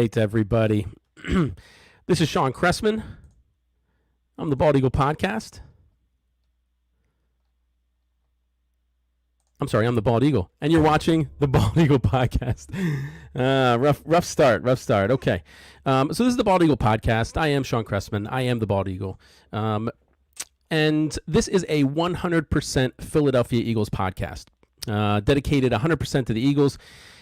right, everybody. This is Shawn Cressman. I'm the Bald Eagle Podcast. I'm sorry, I'm the Bald Eagle, and you're watching the Bald Eagle Podcast. Rough start. Okay, so this is the Bald Eagle Podcast. I am Shawn Cressman. I am the Bald Eagle, and this is a 100% Philadelphia Eagles podcast, dedicated 100% to the Eagles.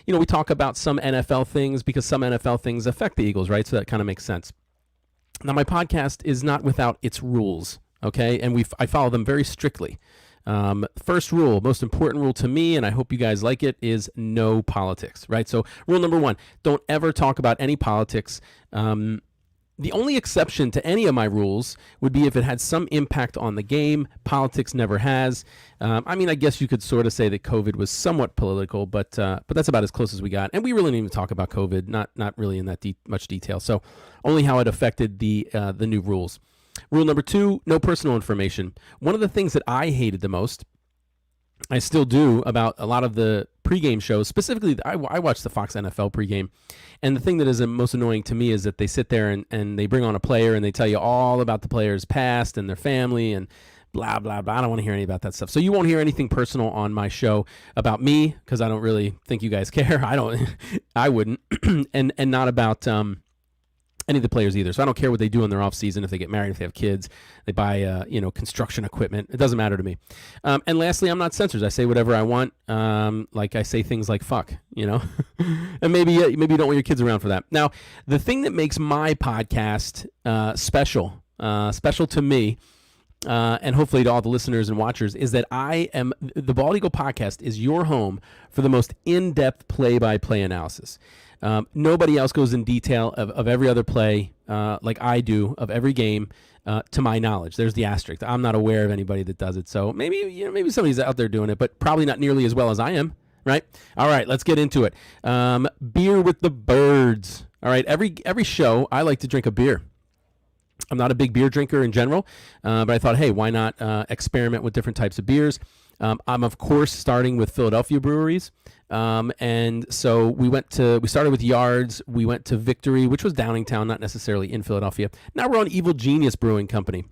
You know, we talk about some NFL things because some NFL things affect the Eagles, right? So that kind of makes sense. Now, my podcast is not without its rules, okay? And I follow them very strictly. First rule, most important rule to me, and I hope you guys like it, is no politics, right? So rule number one, don't ever talk about any politics. The only exception to any of my rules would be if it had some impact on the game. Politics never has. I mean, I guess you could sort of say that COVID was somewhat political, but that's about as close as we got. And we really didn't even talk about COVID, not really in that much detail. So only how it affected the new rules. Rule number two, no personal information. One of the things that I hated the most, I still do, about a lot of the pregame shows, specifically, I watch the Fox NFL pregame, and the thing that is the most annoying to me is that they sit there and they bring on a player and they tell you all about the player's past and their family and blah, blah, blah. I don't want to hear any about that stuff. So you won't hear anything personal on my show about me because I don't really think you guys care. I wouldn't, and not about any of the players either. So I don't care what they do in their off season, if they get married, if they have kids, they buy construction equipment. It doesn't matter to me. And lastly, I'm not censored. I say whatever I want. Like I say things like fuck, and maybe you don't want your kids around for that. Now, the thing that makes my podcast special to me, and hopefully to all the listeners and watchers, is that the Bald Eagle Podcast is your home for the most in-depth play-by-play analysis. Nobody else goes in detail of every other play like I do of every game, to my knowledge. There's the asterisk. I'm not aware of anybody that does it. So maybe somebody's out there doing it, but probably not nearly as well as I am, right? All right, let's get into it. Beer with the birds. All right, every show I like to drink a beer. I'm not a big beer drinker in general, but I thought, hey, why not experiment with different types of beers? I'm, of course, starting with Philadelphia breweries. And so we started with Yards. We went to Victory, which was Downingtown, not necessarily in Philadelphia. Now we're on Evil Genius Brewing Company.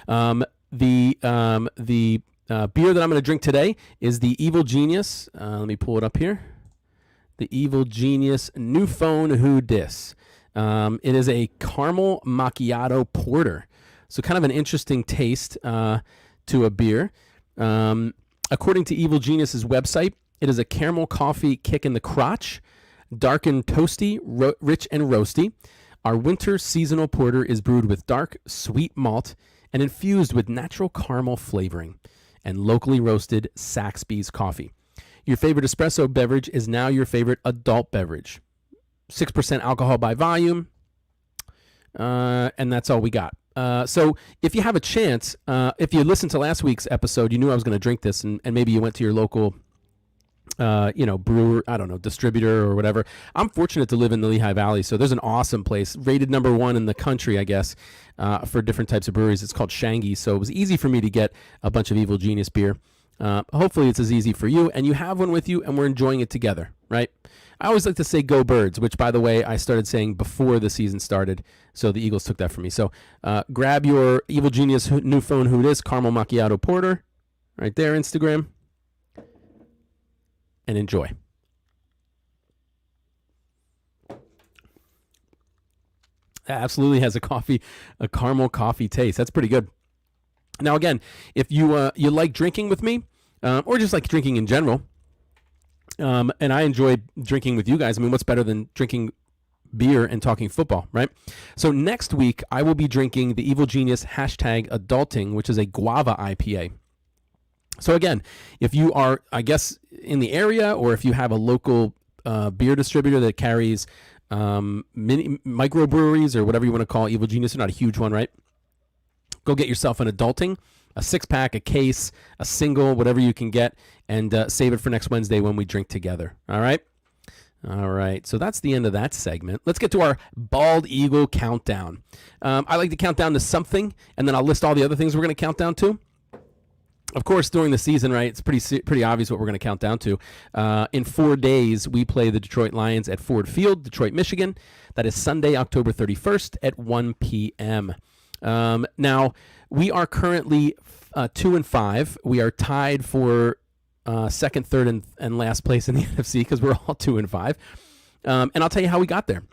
The beer that I'm going to drink today is the Evil Genius. Let me pull it up here. The Evil Genius New Phone Who Dis. It is a caramel macchiato porter. So kind of an interesting taste to a beer. According to Evil Genius's website, it is a caramel coffee kick in the crotch, dark and toasty, rich and roasty. Our winter seasonal porter is brewed with dark, sweet malt and infused with natural caramel flavoring and locally roasted Saxby's coffee. Your favorite espresso beverage is now your favorite adult beverage. 6% alcohol by volume, and that's all we got. So if you have a chance, if you listened to last week's episode, you knew I was going to drink this, and maybe you went to your local, brewer, I don't know, distributor or whatever. I'm fortunate to live in the Lehigh Valley, so there's an awesome place, rated number 1 in the country, I guess, for different types of breweries. It's called Shangy, so it was easy for me to get a bunch of Evil Genius beer. Hopefully it's as easy for you, and you have one with you, and we're enjoying it together, right? I always like to say go Birds, which, by the way, I started saying before the season started, so the Eagles took that from me. So grab your Evil Genius New Phone Who Dis Caramel Macchiato Porter right there, Instagram, and enjoy. That absolutely has a caramel coffee taste. That's pretty good. Now, again, if you like drinking with me, or just like drinking in general, and I enjoy drinking with you guys. I mean, what's better than drinking beer and talking football, right? So next week, I will be drinking the Evil Genius #Adulting, which is a guava IPA. So again, if you are, I guess, in the area, or if you have a local beer distributor that carries mini microbreweries or whatever you want to call Evil Genius, they're not a huge one, right? Go get yourself an Adulting, a 6-pack, a case, a single, whatever you can get, and save it for next Wednesday when we drink together. All right? All right. So that's the end of that segment. Let's get to our Bald Eagle countdown. I like to count down to something, and then I'll list all the other things we're going to count down to. Of course, during the season, right, it's pretty obvious what we're going to count down to. In 4 days, we play the Detroit Lions at Ford Field, Detroit, Michigan. That is Sunday, October 31st at 1 p.m. Now, we are currently 2-5. We are tied for second, third, and last place in the NFC because we're all 2-5. And I'll tell you how we got there.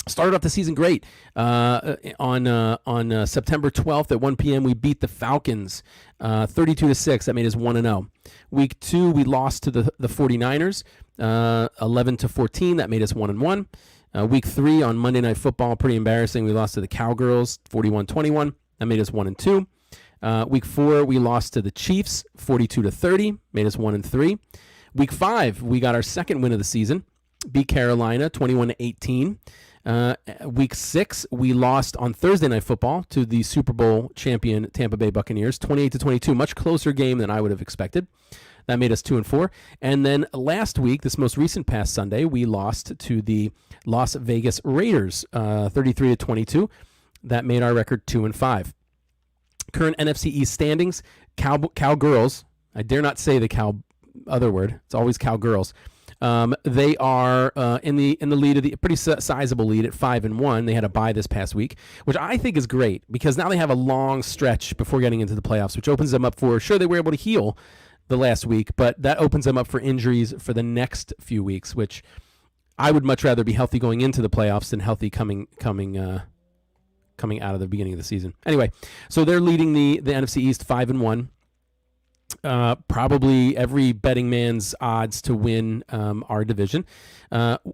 Started off the season great. On September 12th at 1 p.m., we beat the Falcons 32-6. That made us 1-0. Week 2, we lost to the 49ers 11-14. That made us 1-1. Week 3 on Monday Night Football, pretty embarrassing. We lost to the Cowgirls 41-21. That made us 1-2. Week 4, we lost to the Chiefs 42-30. Made us 1-3. Week 5, we got our second win of the season. Beat Carolina 21-18. Week 6, we lost on Thursday Night Football to the Super Bowl champion Tampa Bay Buccaneers, 28-22. Much closer game than I would have expected. That made us 2-4. And then last week, this most recent past Sunday, we lost to the Las Vegas Raiders, 33-22. That made our record 2-5. Current NFC East standings: Cowgirls. I dare not say the cow other word. It's always Cowgirls. They are in the lead of the pretty sizable lead at 5-1. They had a bye this past week, which I think is great because now they have a long stretch before getting into the playoffs, which opens them up for sure they were able to heal the last week, but that opens them up for injuries for the next few weeks, which I would much rather be healthy going into the playoffs than healthy coming out of the beginning of the season. Anyway, so they're leading the NFC East 5-1. Probably every betting man's odds to win our division.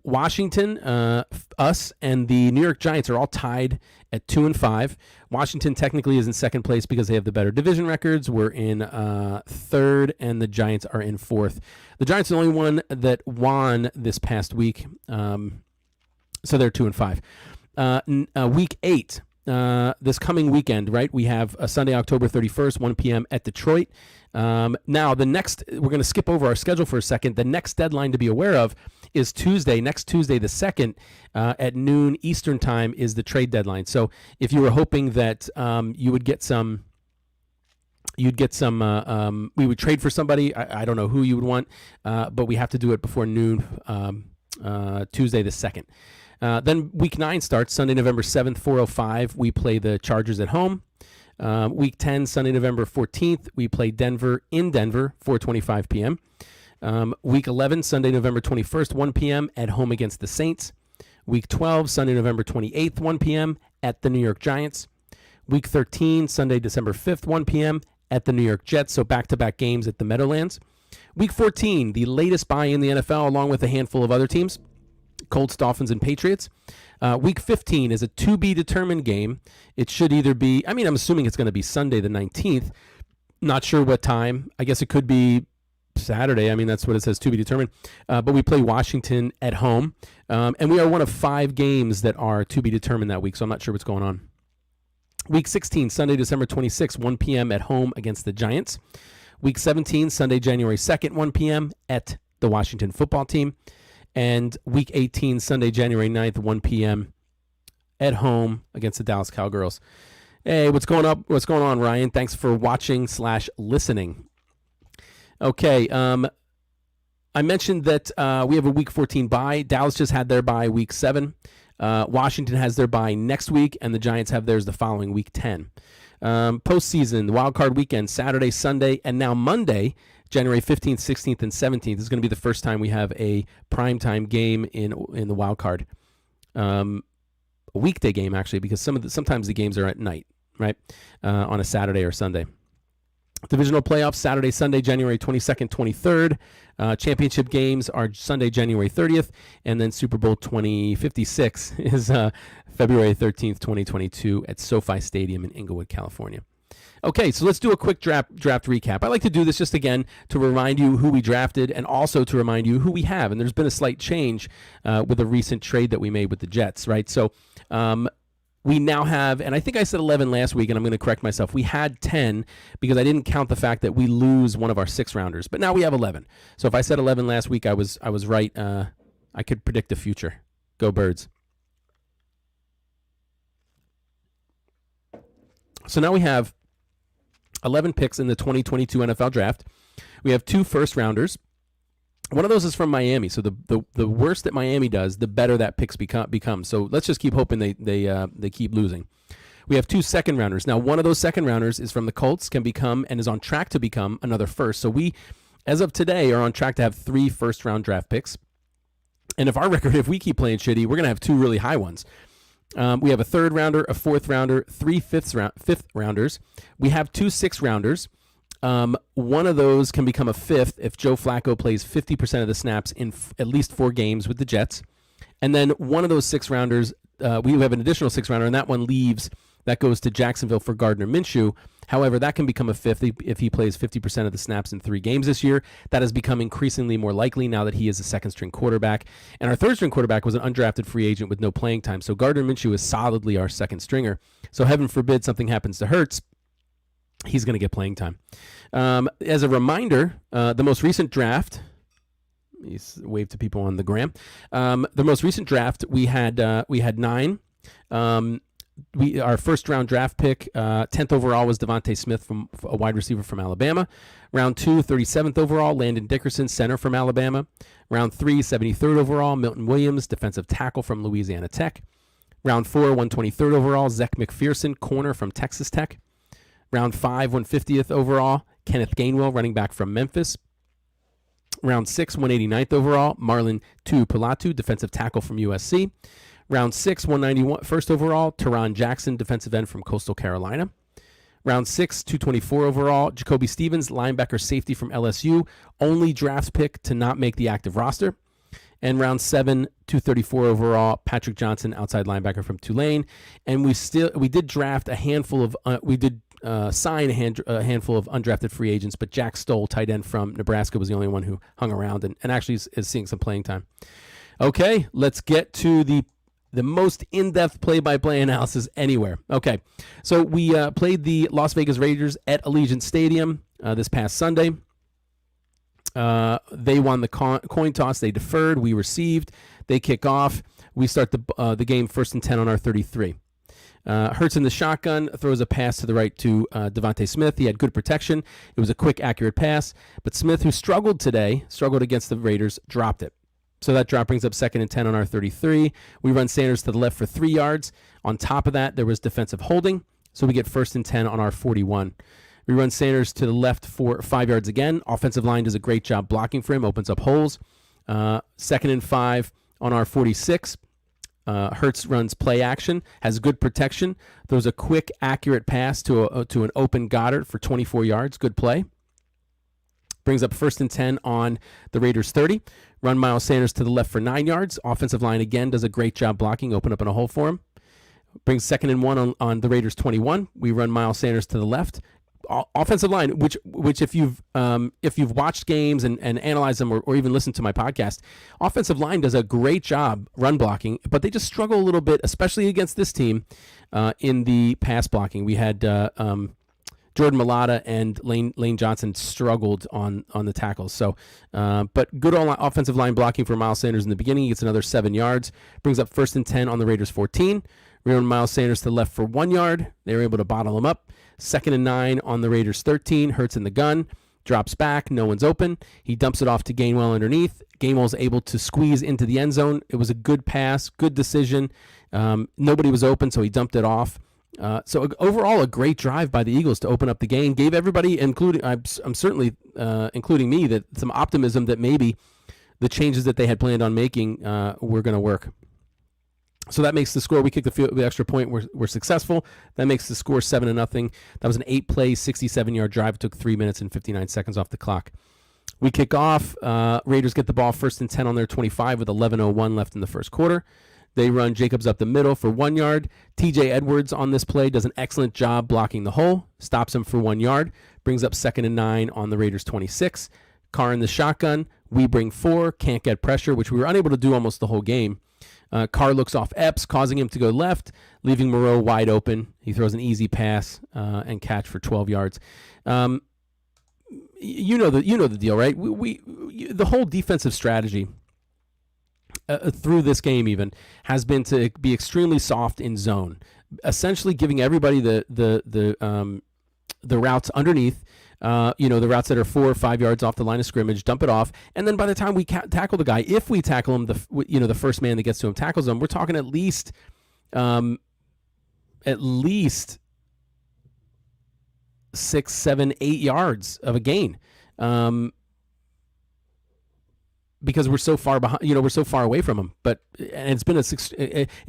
Washington, us, and the New York Giants are all tied at 2-5. Washington technically is in second place because they have the better division records. We're in third, and the Giants are in fourth. The Giants are the only one that won this past week, so they're 2-5. Week 8. This coming weekend, right? We have a Sunday, October 31st, 1 p.m. at Detroit. Now, we're going to skip over our schedule for a second. The next deadline to be aware of is next Tuesday, the 2nd, at noon Eastern time is the trade deadline. So if you were hoping that we would trade for somebody, I don't know who you would want, but we have to do it before noon Tuesday, the 2nd. Then week 9 starts Sunday, November 7th, 4:05. We play the Chargers at home. Week 10, Sunday, November 14th, we play Denver in Denver, 4:25 p.m. Week 11, Sunday, November 21st, 1 p.m. at home against the Saints. Week 12, Sunday, November 28th, 1 p.m. at the New York Giants. Week 13, Sunday, December 5th, 1 p.m. at the New York Jets, so back-to-back games at the Meadowlands. Week 14, the latest bye in the NFL, along with a handful of other teams. Colts, Dolphins, and Patriots. Week 15 is a to-be-determined game. It should either be, I'm assuming it's going to be Sunday the 19th. Not sure what time. I guess it could be Saturday. That's what it says, to be determined. But we play Washington at home. And we are one of 5 games that are to be determined that week, so I'm not sure what's going on. Week 16, Sunday, December 26th, 1 p.m. at home against the Giants. Week 17, Sunday, January 2nd, 1 p.m. at the Washington football team. And week 18, Sunday, January 9th, 1 p.m. at home against the Dallas Cowgirls. Hey, what's going on, Ryan? Thanks for watching/listening. Okay, I mentioned that we have a week 14 bye. Dallas just had their bye week 7. Washington has their bye next week, and the Giants have theirs the following week 10. Postseason, the wild card weekend, Saturday, Sunday, and now Monday, January 15th, 16th, and 17th is going to be the first time we have a primetime game in the wild card. A weekday game, actually, because sometimes the games are at night, right, on a Saturday or Sunday. Divisional playoffs, Saturday, Sunday, January 22nd, 23rd. Championship games are Sunday, January 30th. And then Super Bowl 2056 is February 13th, 2022 at SoFi Stadium in Inglewood, California. Okay, so let's do a quick draft recap. I like to do this just again to remind you who we drafted and also to remind you who we have. And there's been a slight change with a recent trade that we made with the Jets, right? So we now have, and I think I said 11 last week, and I'm going to correct myself. We had 10 because I didn't count the fact that we lose one of our 6-rounders. But now we have 11. So if I said 11 last week, I was right. I could predict the future. Go Birds. So now we have 11 picks in the 2022 NFL Draft. We have 2 first-rounders. One of those is from Miami, so the worse that Miami does, the better that picks become. So let's just keep hoping they keep losing. We have 2 second-rounders. Now, one of those second-rounders is from the Colts, can become and is on track to become another first. So we, as of today, are on track to have 3 first-round draft picks. And if we keep playing shitty, we're going to have 2 really high ones. We have a 3rd rounder, a 4th rounder, 3 fifth rounders. We have 2 6th-rounders. One of those can become a 5th if Joe Flacco plays 50% of the snaps in at least 4 games with the Jets. And then one of those 6th-rounders, we have an additional 6th-rounder, and that one leaves. That goes to Jacksonville for Gardner Minshew. However, that can become a 5th if he plays 50% of the snaps in 3 games this year. That has become increasingly more likely now that he is a second-string quarterback. And our third-string quarterback was an undrafted free agent with no playing time. So Gardner Minshew is solidly our second stringer. So heaven forbid something happens to Hurts, he's going to get playing time. As a reminder, the most recent draft, wave to people on the gram. The most recent draft, we had 9. Our first round draft pick, 10th overall, was Devontae Smith, from a wide receiver from Alabama. Round 2, 37th overall, Landon Dickerson, center from Alabama. Round 3, 73rd overall, Milton Williams, defensive tackle from Louisiana Tech. Round 4, 123rd overall, Zech McPherson, corner from Texas Tech. Round 5, 150th overall, Kenneth Gainwell, running back from Memphis. Round 6, 189th overall, Marlon Tuipulotu, defensive tackle from USC. Round 6, 191, first overall, Tyree Jackson, defensive end from Coastal Carolina. Round 6, 224 overall, Jacoby Stevens, linebacker safety from LSU, only draft pick to not make the active roster. And round 7, 234 overall, Patrick Johnson, outside linebacker from Tulane. And we did draft a handful of sign a handful of undrafted free agents, but Jack Stoll, tight end from Nebraska, was the only one who hung around and actually is seeing some playing time. Okay, let's get to the most in-depth play-by-play analysis anywhere. Okay, so we played the Las Vegas Raiders at Allegiant Stadium this past Sunday. They won the coin toss. They deferred. We received. They kick off. We start the game 1st and 10 on our 33. Hurts in the shotgun, throws a pass to the right to Devontae Smith. He had good protection. It was a quick, accurate pass. But Smith, who struggled against the Raiders, dropped it. So that drop brings up 2nd and 10 on our 33. We run Sanders to the left for 3 yards. On top of that, there was defensive holding. So we get 1st and 10 on our 41. We run Sanders to the left for 5 yards again. Offensive line does a great job blocking for him, opens up holes. 2nd and 5 on our 46. Hurts runs play action, has good protection, throws a quick, accurate pass to an open Goddard for 24 yards. Good play. Brings up 1st and 10 on the Raiders 30. Run Miles Sanders to the left for 9 yards. Offensive line again does a great job blocking, open up in a hole for him. Brings 2nd and 1 on the Raiders 21. We run Miles Sanders to the left. Offensive line, which if you've watched games and analyzed them or even listened to my podcast, offensive line does a great job run blocking, but they just struggle a little bit, especially against this team, in the pass blocking. We had Jordan Mailata and Lane Johnson struggled on the tackles. So, but good offensive line blocking for Miles Sanders in the beginning. He gets another 7 yards. Brings up 1st and 10 on the Raiders 14. We run Miles Sanders to the left for 1 yard. They were able to bottle him up. 2nd and 9 on the Raiders 13. Hurts in the gun. Drops back. No one's open. He dumps it off to Gainwell underneath. Gainwell's able to squeeze into the end zone. It was a good pass, good decision. Nobody was open, so he dumped it off. So overall, a great drive by the Eagles to open up the game. Gave everybody, including I'm certainly including me, that some optimism that maybe the changes that they had planned on making were going to work. So that makes the score. We kicked the extra point. We're successful. That makes the score 7-0. That was an 8-play, 67-yard drive. It took 3 minutes and 59 seconds off the clock. We kick off. Raiders get the ball 1st and 10 on their 25 with 11:01 left in the first quarter. They run Jacobs up the middle for 1 yard. TJ Edwards on this play does an excellent job blocking the hole. Stops him for 1 yard. Brings up 2nd and 9 on the Raiders 26. Carr in the shotgun. We bring 4. Can't get pressure, which we were unable to do almost the whole game. Carr looks off Epps, causing him to go left, leaving Moreau wide open. He throws an easy pass and catch for 12 yards. You know the deal, right? The whole defensive strategy through this game even has been to be extremely soft in zone, essentially giving everybody the the routes underneath, the routes that are 4 or 5 yards off the line of scrimmage, dump it off, and then by the time we tackle the guy, if we tackle him, the first man that gets to him tackles him, we're talking at least 6, 7, 8 yards of a gain. Because we're so far behind, we're so far away from him. And it's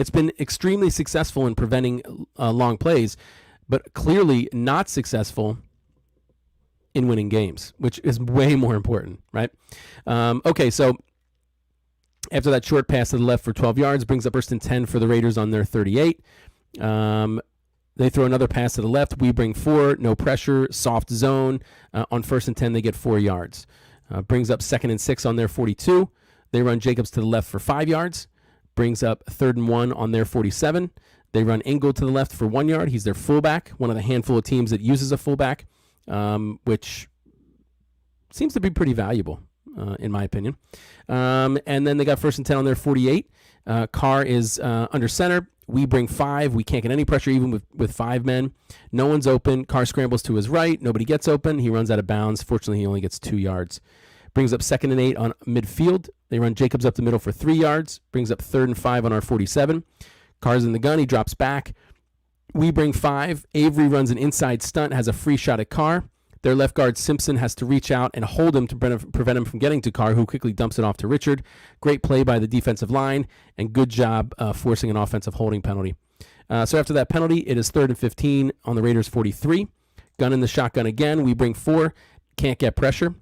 been extremely successful in preventing long plays, but clearly not successful in winning games, which is way more important, right? Okay, so after that short pass to the left for 12 yards, brings up 1st and 10 for the Raiders on their 38. They throw another pass to the left. We bring 4, no pressure, soft zone. On 1st and 10, they get 4 yards. Brings up 2nd and 6 on their 42. They run Jacobs to the left for 5 yards. Brings up 3rd and 1 on their 47. They run Ingle to the left for 1 yard. He's their fullback, one of the handful of teams that uses a fullback, which seems to be pretty valuable, in my opinion. And then they got 1st and 10 on their 48. Carr is under center. We bring 5. We can't get any pressure even with 5 men. No one's open. Carr scrambles to his right. Nobody gets open. He runs out of bounds. Fortunately, he only gets 2 yards. Brings up 2nd and 8 on midfield. They run Jacobs up the middle for 3 yards. Brings up 3rd and 5 on our 47. Carr's in the gun. He drops back. We bring 5. Avery runs an inside stunt, has a free shot at Carr. Their left guard, Simpson, has to reach out and hold him to prevent him from getting to Carr, who quickly dumps it off to Richard. Great play by the defensive line, and good job forcing an offensive holding penalty. So after that penalty, it is 3rd and 15 on the Raiders' 43. Gun in the shotgun again. We bring 4. Can't get pressure.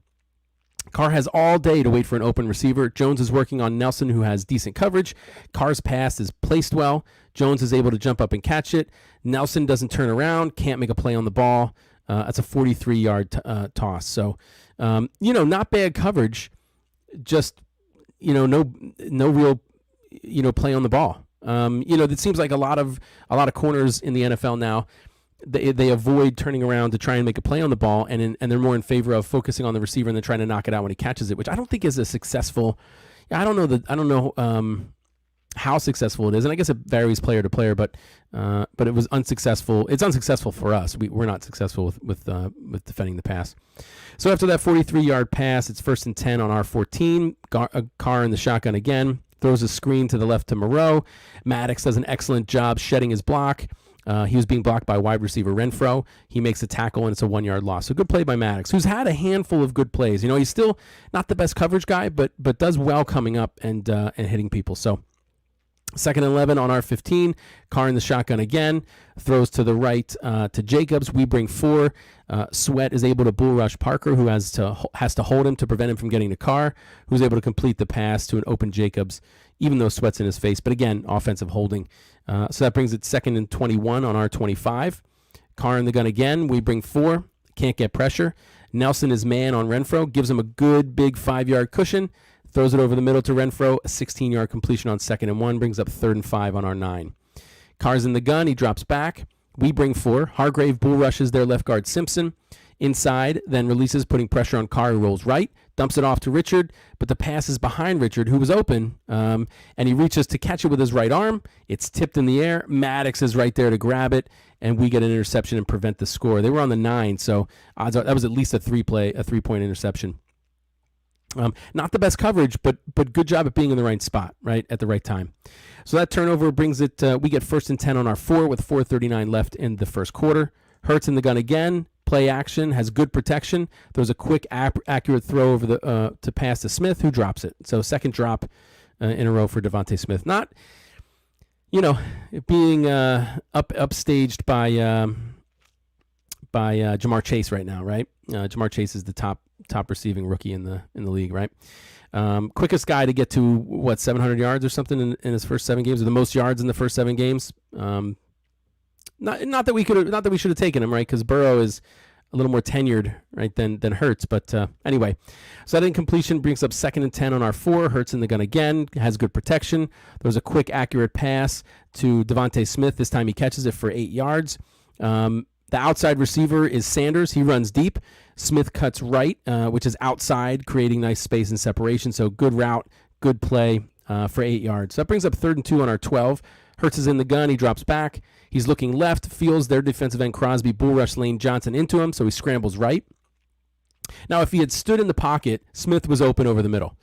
Carr has all day to wait for an open receiver. Jones is working on Nelson, who has decent coverage. Carr's pass is placed well. Jones is able to jump up and catch it. Nelson doesn't turn around, can't make a play on the ball. That's a 43-yard toss. So, not bad coverage, just, no real, play on the ball. It seems like a lot of corners in the NFL now, they avoid turning around to try and make a play on the ball, and they're more in favor of focusing on the receiver and then trying to knock it out when he catches it, which I don't think is a successful. I don't know how successful it is, and I guess it varies player to player, but it was unsuccessful. It's unsuccessful for us. We're not successful with defending the pass. So after that 43-yard pass, it's 1st and 10 on our 14. Carr in the shotgun again, throws a screen to the left to Moreau. Maddox does an excellent job shedding his block. He was being blocked by wide receiver Renfro. He makes a tackle, and it's a 1-yard loss. So good play by Maddox, who's had a handful of good plays. He's still not the best coverage guy, but does well coming up and hitting people. So 2nd and 11 on our 15. Carr in the shotgun again. Throws to the right to Jacobs. We bring 4. Sweat is able to bull rush Parker, who has to hold him to prevent him from getting to Carr, who's able to complete the pass to an open Jacobs, even though Sweat's in his face. But again, offensive holding. So that brings it 2nd and 21 on our 25. Carr in the gun again. We bring 4. Can't get pressure. Nelson is man on Renfro. Gives him a good big 5-yard cushion. Throws it over the middle to Renfro, a 16-yard completion on 2nd and 1, brings up 3rd and 5 on our 9. Carr's in the gun, he drops back. We bring 4. Hargrave bull rushes their left guard Simpson. Inside, then releases, putting pressure on Carr, who rolls right, dumps it off to Richard, but the pass is behind Richard, who was open, and he reaches to catch it with his right arm. It's tipped in the air. Maddox is right there to grab it, and we get an interception and prevent the score. They were on the 9, so odds are that was at least a 3-point interception. Not the best coverage, but good job at being in the right spot, right, at the right time. So that turnover brings it, we get 1st and 10 on our 4 with 4:39 left in the first quarter. Hurts in the gun again, play action, has good protection. There's a quick, accurate throw over to pass to Smith, who drops it. So second drop in a row for Devontae Smith. Not, being upstaged by Jamar Chase right now, right? Jamar Chase is the top receiving rookie in the league, right? Quickest guy to get to 700 yards or something in his first 7 games, or the most yards in the first 7 games. Not that we should have taken him, right? Because Burrow is a little more tenured, right, than Hurts. But anyway, so that incompletion brings up 2nd and 10 on our 4. Hurts in the gun again, has good protection. There was a quick, accurate pass to Devontae Smith. This time he catches it for 8 yards. The outside receiver is Sanders. He runs deep. Smith cuts right, which is outside, creating nice space and separation. So good route, good play for 8 yards. So that brings up 3rd and 2 on our 12. Hurts is in the gun. He drops back. He's looking left, feels their defensive end Crosby bull rush Lane Johnson into him, so he scrambles right. Now, if he had stood in the pocket, Smith was open over the middle.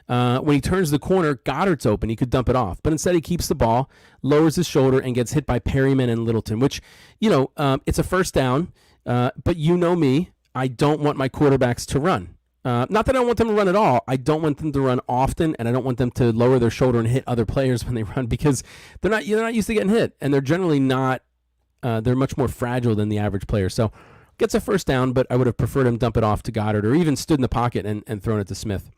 When he turns the corner, Goddard's open. He could dump it off. But instead, he keeps the ball, lowers his shoulder, and gets hit by Perryman and Littleton, which, it's a first down. But you know me. I don't want my quarterbacks to run. Not that I don't want them to run at all. I don't want them to run often, and I don't want them to lower their shoulder and hit other players when they run because they're not used to getting hit, and they're generally not. They're much more fragile than the average player. So gets a first down, but I would have preferred him dump it off to Goddard or even stood in the pocket and thrown it to Smith.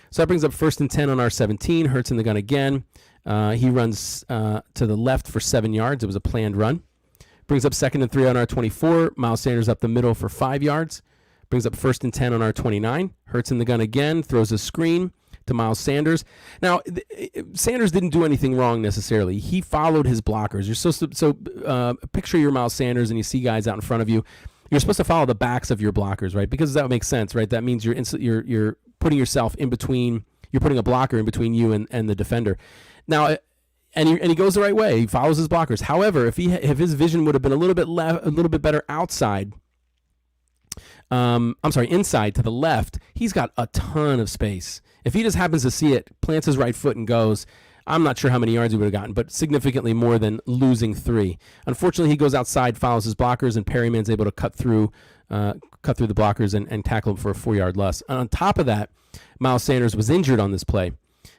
So that brings up 1st and 10 on our 17. Hurts in the gun again. He runs to the left for 7 yards. It was a planned run. Brings up 2nd and 3 on our 24. Miles Sanders up the middle for 5 yards. Brings up 1st and 10 on our 29. Hurts in the gun again. Throws a screen to Miles Sanders. Now, Sanders didn't do anything wrong necessarily. He followed his blockers. You're supposed to picture your Miles Sanders and you see guys out in front of you. You're supposed to follow the backs of your blockers, right? Because that makes sense, right? That means you're putting yourself in between. You're putting a blocker in between you and the defender. Now, and he goes the right way. He follows his blockers. However, if his vision would have been a little bit better outside. Inside to the left, he's got a ton of space. If he just happens to see it, plants his right foot and goes, I'm not sure how many yards he would have gotten, but significantly more than losing 3. Unfortunately, he goes outside, follows his blockers, and Perryman's able to cut through the blockers and tackle him for a 4-yard loss. And on top of that, Miles Sanders was injured on this play,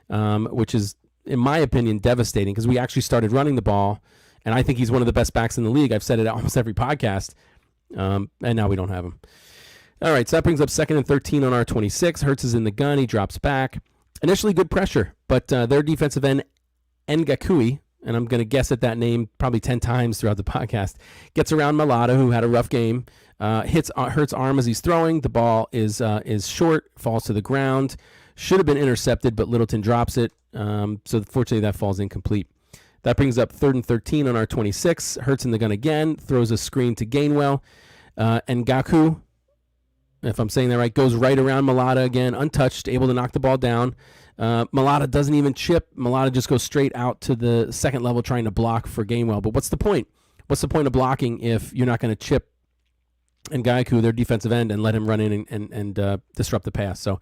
which is, in my opinion, devastating because we actually started running the ball, and I think he's one of the best backs in the league. I've said it almost every podcast, and now we don't have him. All right, so that brings up 2nd and 13 on our 26. Hurts is in the gun. He drops back. Initially good pressure, but their defensive end, Ngakui, and I'm going to guess at that name probably 10 times throughout the podcast, gets around Malata, who had a rough game, hits Hurts' arm as he's throwing. The ball is short, falls to the ground. Should have been intercepted, but Littleton drops it. So fortunately, that falls incomplete. That brings up 3rd and 13 on our 26. Hurts in the gun again, throws a screen to Gainwell. Ngaku, if I'm saying that right, goes right around Malata again, untouched, able to knock the ball down. Malata doesn't even chip. Malata just goes straight out to the second level trying to block for Gainwell. But what's the point? What's the point of blocking if you're not going to chip Ngaku, their defensive end, and let him run in and disrupt the pass? So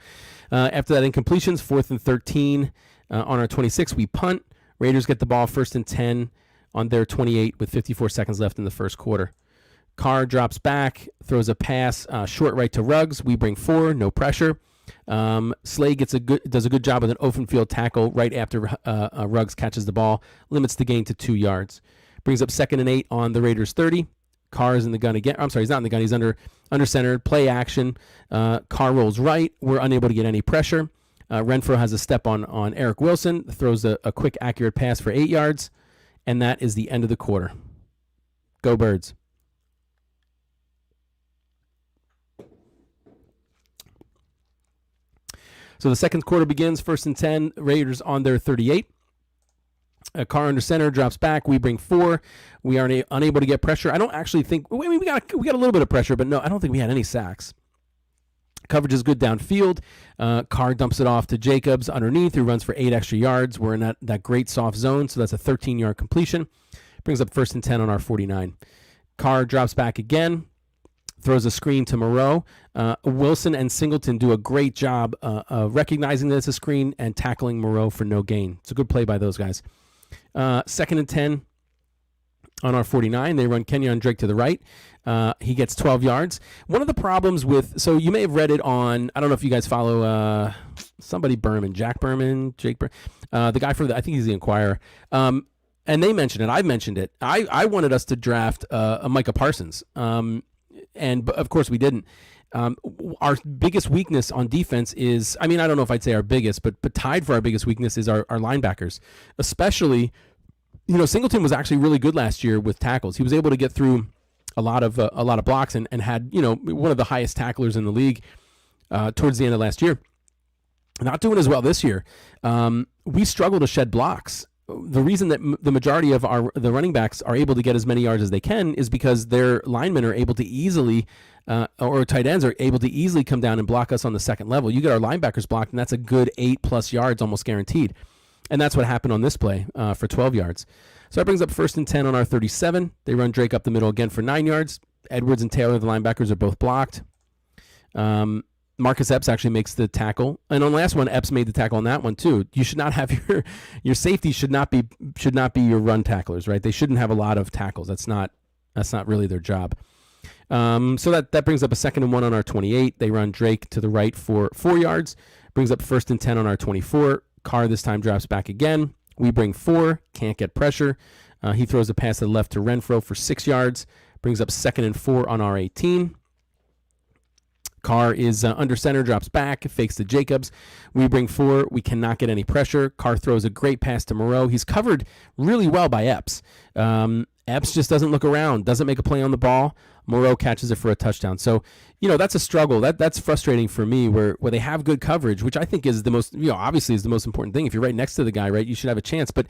after that incompletions, 4th and 13 on our 26, we punt. Raiders get the ball 1st and 10 on their 28 with 54 seconds left in the first quarter. Carr drops back, throws a pass short right to Ruggs. We bring 4, no pressure. Slade does a good job with an open field tackle right after Ruggs catches the ball, limits the gain to 2 yards. Brings up 2nd and 8 on the Raiders 30. Carr is in the gun again. I'm sorry, he's not in the gun. He's under center. Play action. Carr rolls right. We're unable to get any pressure. Renfro has a step on Eric Wilson, throws a quick, accurate pass for 8 yards, and that is the end of the quarter. Go Birds. So the second quarter begins, 1st and 10, Raiders on their 38. Carr under center, drops back. We bring 4. We are unable to get pressure. I don't actually think, we got a little bit of pressure, but no, I don't think we had any sacks. Coverage is good downfield. Carr dumps it off to Jacobs underneath, who runs for 8 extra yards. We're in that great soft zone, so that's a 13-yard completion. Brings up 1st and 10 on our 49. Carr drops back again. Throws a screen to Moreau. Wilson and Singleton do a great job recognizing that it's a screen and tackling Moreau for no gain. It's a good play by those guys. 2nd and 10 on our 49. They run Kenyon Drake to the right. He gets 12 yards. One of the problems so you may have read it on, I don't know if you guys follow somebody Jake Berman, the guy I think he's the Inquirer. And they mentioned it. I've mentioned it. I wanted us to draft a Micah Parsons. And of course we didn't. Our biggest weakness on defense is, I don't know if I'd say our biggest, but tied for our biggest weakness is our linebackers. Especially, Singleton was actually really good last year with tackles. He was able to get through a lot of blocks and had, one of the highest tacklers in the league towards the end of last year. Not doing as well this year. We struggle to shed blocks. The reason that the majority of the running backs are able to get as many yards as they can is because their linemen are able to easily, or tight ends are able to easily come down and block us on the second level. You get our linebackers blocked, and that's a good 8+ yards almost guaranteed. And that's what happened on this play for 12 yards. So that brings up 1st and 10 on our 37. They run Drake up the middle again for 9 yards. Edwards and Taylor, the linebackers, are both blocked. Marcus Epps actually makes the tackle. And on the last one, Epps made the tackle on that one too. You should not have your safety should not be your run tacklers, right? They shouldn't have a lot of tackles. That's not really their job. So that brings up a 2nd and 1 on our 28. They run Drake to the right for 4 yards. Brings up 1st and 10 on our 24. Carr this time drops back again. We bring 4. Can't get pressure. He throws a pass to the left to Renfro for 6 yards. Brings up 2nd and 4 on our 18. Carr is under center, drops back, fakes to Jacobs. We bring 4. We cannot get any pressure. Carr throws a great pass to Moreau. He's covered really well by Epps. Epps just doesn't look around, doesn't make a play on the ball. Moreau catches it for a touchdown. So, that's a struggle. That's frustrating for me where they have good coverage, which I think is the most, obviously is the most important thing. If you're right next to the guy, right, you should have a chance. But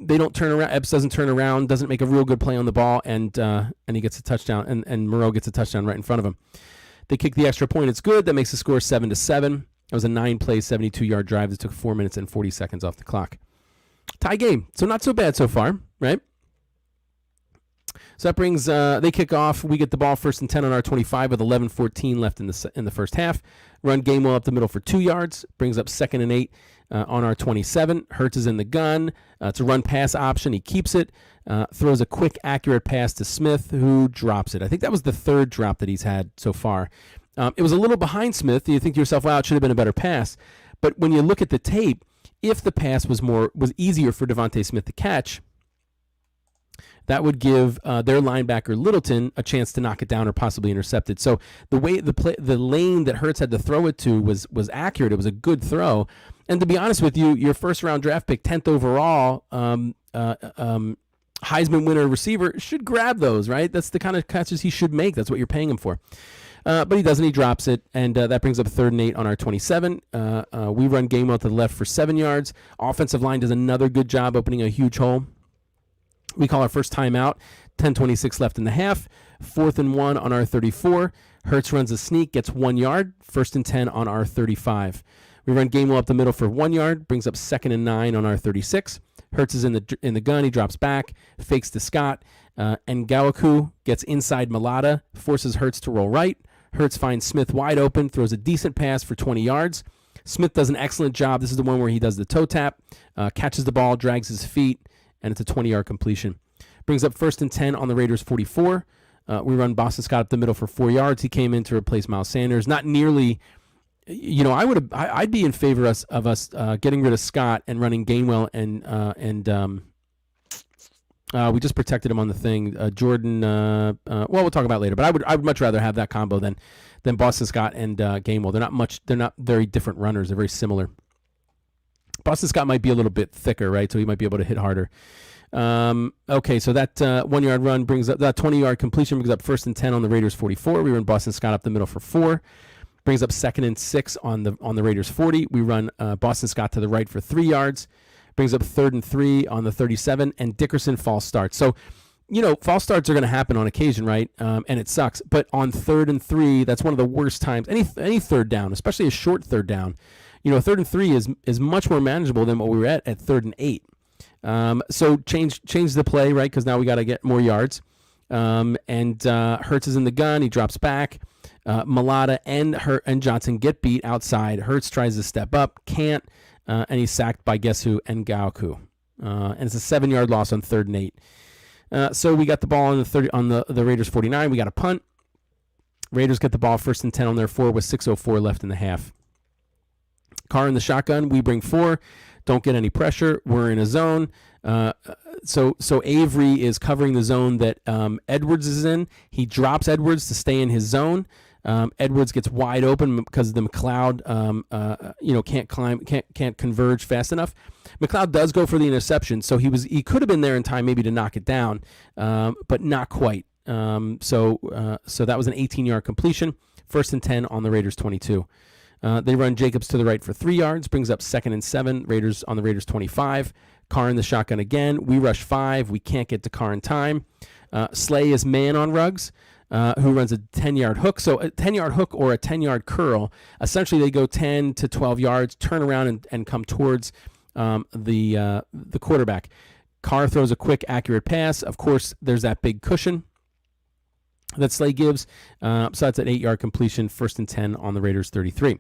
they don't turn around. Epps doesn't turn around, doesn't make a real good play on the ball, and he gets a touchdown, and Moreau gets a touchdown right in front of him. They kick the extra point. It's good. That makes the score 7-7. It was a 9-play, 72-yard drive that took 4 minutes and 40 seconds off the clock. Tie game. So not so bad so far, right? So that brings, they kick off. We get the ball 1st and 10 on our 25 with 11:14 left in the first half. Run Gainwell up the middle for 2 yards. Brings up 2nd and 8 on our 27. Hurts is in the gun. It's a run pass option. He keeps it. Throws a quick, accurate pass to Smith, who drops it. I think that was the 3rd drop that he's had so far. It was a little behind Smith. You think to yourself, wow, it should have been a better pass. But when you look at the tape, if the pass was easier for Devontae Smith to catch, that would give their linebacker Littleton a chance to knock it down or possibly intercept it. So the way the lane that Hurts had to throw it to was accurate. It was a good throw. And to be honest with you, your 1st-round draft pick, 10th overall, Heisman winner receiver should grab those, right? That's the kind of catches he should make. That's what you're paying him for. But he doesn't. He drops it, and that brings up 3rd and 8 on our 27. We run Gainwell to the left for 7 yards. Offensive line does another good job opening a huge hole. We call our first timeout. 10:26 left in the half. 4th and 1 on our 34. Hurts runs a sneak, gets 1 yard. 1st and 10 on our 35. We run Gainwell up the middle for 1 yard. Brings up 2nd and 9 on our 36. Hurts is in the gun. He drops back, fakes to Scott. Ngaoku gets inside Malata, forces Hurts to roll right. Hurts finds Smith wide open, throws a decent pass for 20 yards. Smith does an excellent job. This is the one where he does the toe tap, catches the ball, drags his feet, and it's a 20-yard completion. Brings up 1st and 10 on the Raiders' 44. We run Boston Scott up the middle for 4 yards. He came in to replace Miles Sanders. Not nearly, I'd be in favor of us getting rid of Scott and running Gainwell and we just protected him on the thing. Jordan. We'll talk about it later. But I would much rather have that combo than Boston Scott and Gainwell. They're not very different runners. They're very similar. Boston Scott might be a little bit thicker, right? So he might be able to hit harder. Okay, so that 1 yard run brings up that 20-yard completion brings up 1st and 10 on the Raiders 44. We run Boston Scott up the middle for 4. Brings up 2nd and 6 on the Raiders 40. We run Boston Scott to the right for 3 yards. Brings up 3rd and 3 on the 37, and Dickerson false starts. So, false starts are going to happen on occasion, right? And it sucks. But on 3rd and 3, that's one of the worst times. Any 3rd down, especially a short 3rd down. 3rd and 3 is much more manageable than what we were at 3rd and 8. So change the play, right? Because now we got to get more yards. And Hurts is in the gun. He drops back. Malata and Johnson get beat outside. Hurts tries to step up, can't, and he's sacked by guess who? Ngaoku. And it's a 7-yard loss on 3rd and 8. So we got the ball on the Raiders 49. We got a punt. Raiders get the ball 1st and 10 on their 4 with 6:04 left in the half. Carr in the shotgun. We bring 4. Don't get any pressure. We're in a zone. So Avery is covering the zone that Edwards is in. He drops Edwards to stay in his zone. Edwards gets wide open because the McLeod, can't converge fast enough. McLeod does go for the interception, so he could have been there in time maybe to knock it down, but not quite. So that was an 18-yard completion. 1st and 10 on the Raiders 22. They run Jacobs to the right for 3 yards, brings up 2nd and 7. Raiders on the Raiders 25. Carr in the shotgun again. We rush 5. We can't get to Carr in time. Slay is man on Ruggs, who runs a 10-yard hook. So a 10-yard hook or a 10-yard curl. Essentially, they go 10 to 12 yards, turn around and come towards the quarterback. Carr throws a quick, accurate pass. Of course, there's that big cushion that Slay gives. So that's an 8-yard completion, 1st and 10 on the Raiders' 33.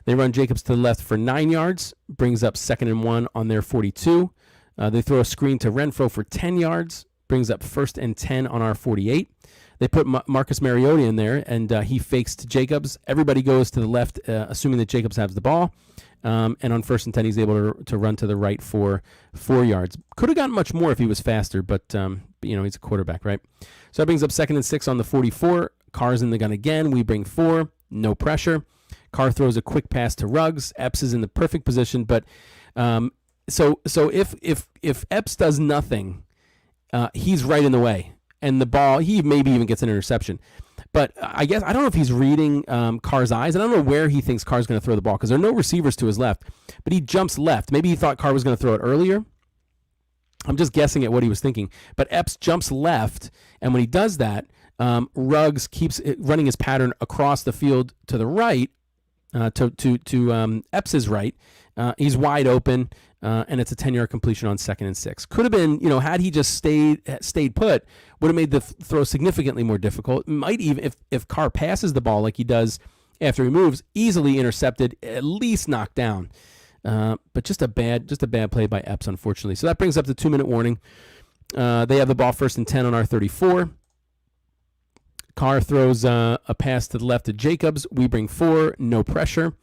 They run Jacobs to the left for 9 yards, brings up 2nd and 1 on their 42. They throw a screen to Renfro for 10 yards, brings up 1st and 10 on our 48. They put Marcus Mariota in there, and he fakes to Jacobs. Everybody goes to the left, assuming that Jacobs has the ball. And on 1st and 10, he's able to run to the right for 4 yards. Could have gotten much more if he was faster, but he's a quarterback, right? So that brings up 2nd and 6 on the 44. Carr's in the gun again. We bring 4. No pressure. Carr throws a quick pass to Ruggs. Epps is in the perfect position, but so if Epps does nothing, he's right in the way, and the ball, he maybe even gets an interception. But I guess I don't know if he's reading Carr's eyes. I don't know where he thinks Carr's going to throw the ball because there are no receivers to his left. But he jumps left. Maybe he thought Carr was going to throw it earlier. I'm just guessing at what he was thinking. But Epps jumps left, and when he does that, Ruggs keeps running his pattern across the field to the right, to Epps' right. He's wide open, and it's a 10-yard completion on 2nd and 6. Could have been, had he just stayed put, would have made the throw significantly more difficult. Might even, if Carr passes the ball like he does after he moves, easily intercepted, at least knocked down. But just a bad play by Epps, unfortunately. So that brings up the 2-minute warning. They have the ball 1st and 10 on our 34. Carr throws a pass to the left to Jacobs. We bring 4, no pressure.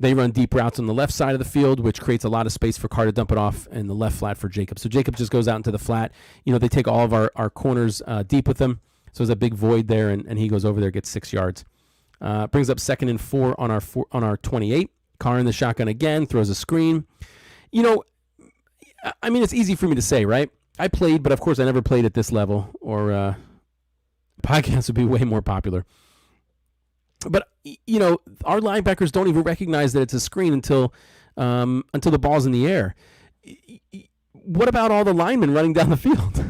They run deep routes on the left side of the field, which creates a lot of space for Carr to dump it off in the left flat for Jacobs. So Jacobs just goes out into the flat. They take all of our corners deep with them. So there's a big void there, and he goes over there, gets 6 yards. Brings up 2nd and 4 on our 28. Carr in the shotgun again, throws a screen. It's easy for me to say, right? I played, but of course I never played at this level, or podcasts would be way more popular. But our linebackers don't even recognize that it's a screen until the ball's in the air. What about all the linemen running down the field?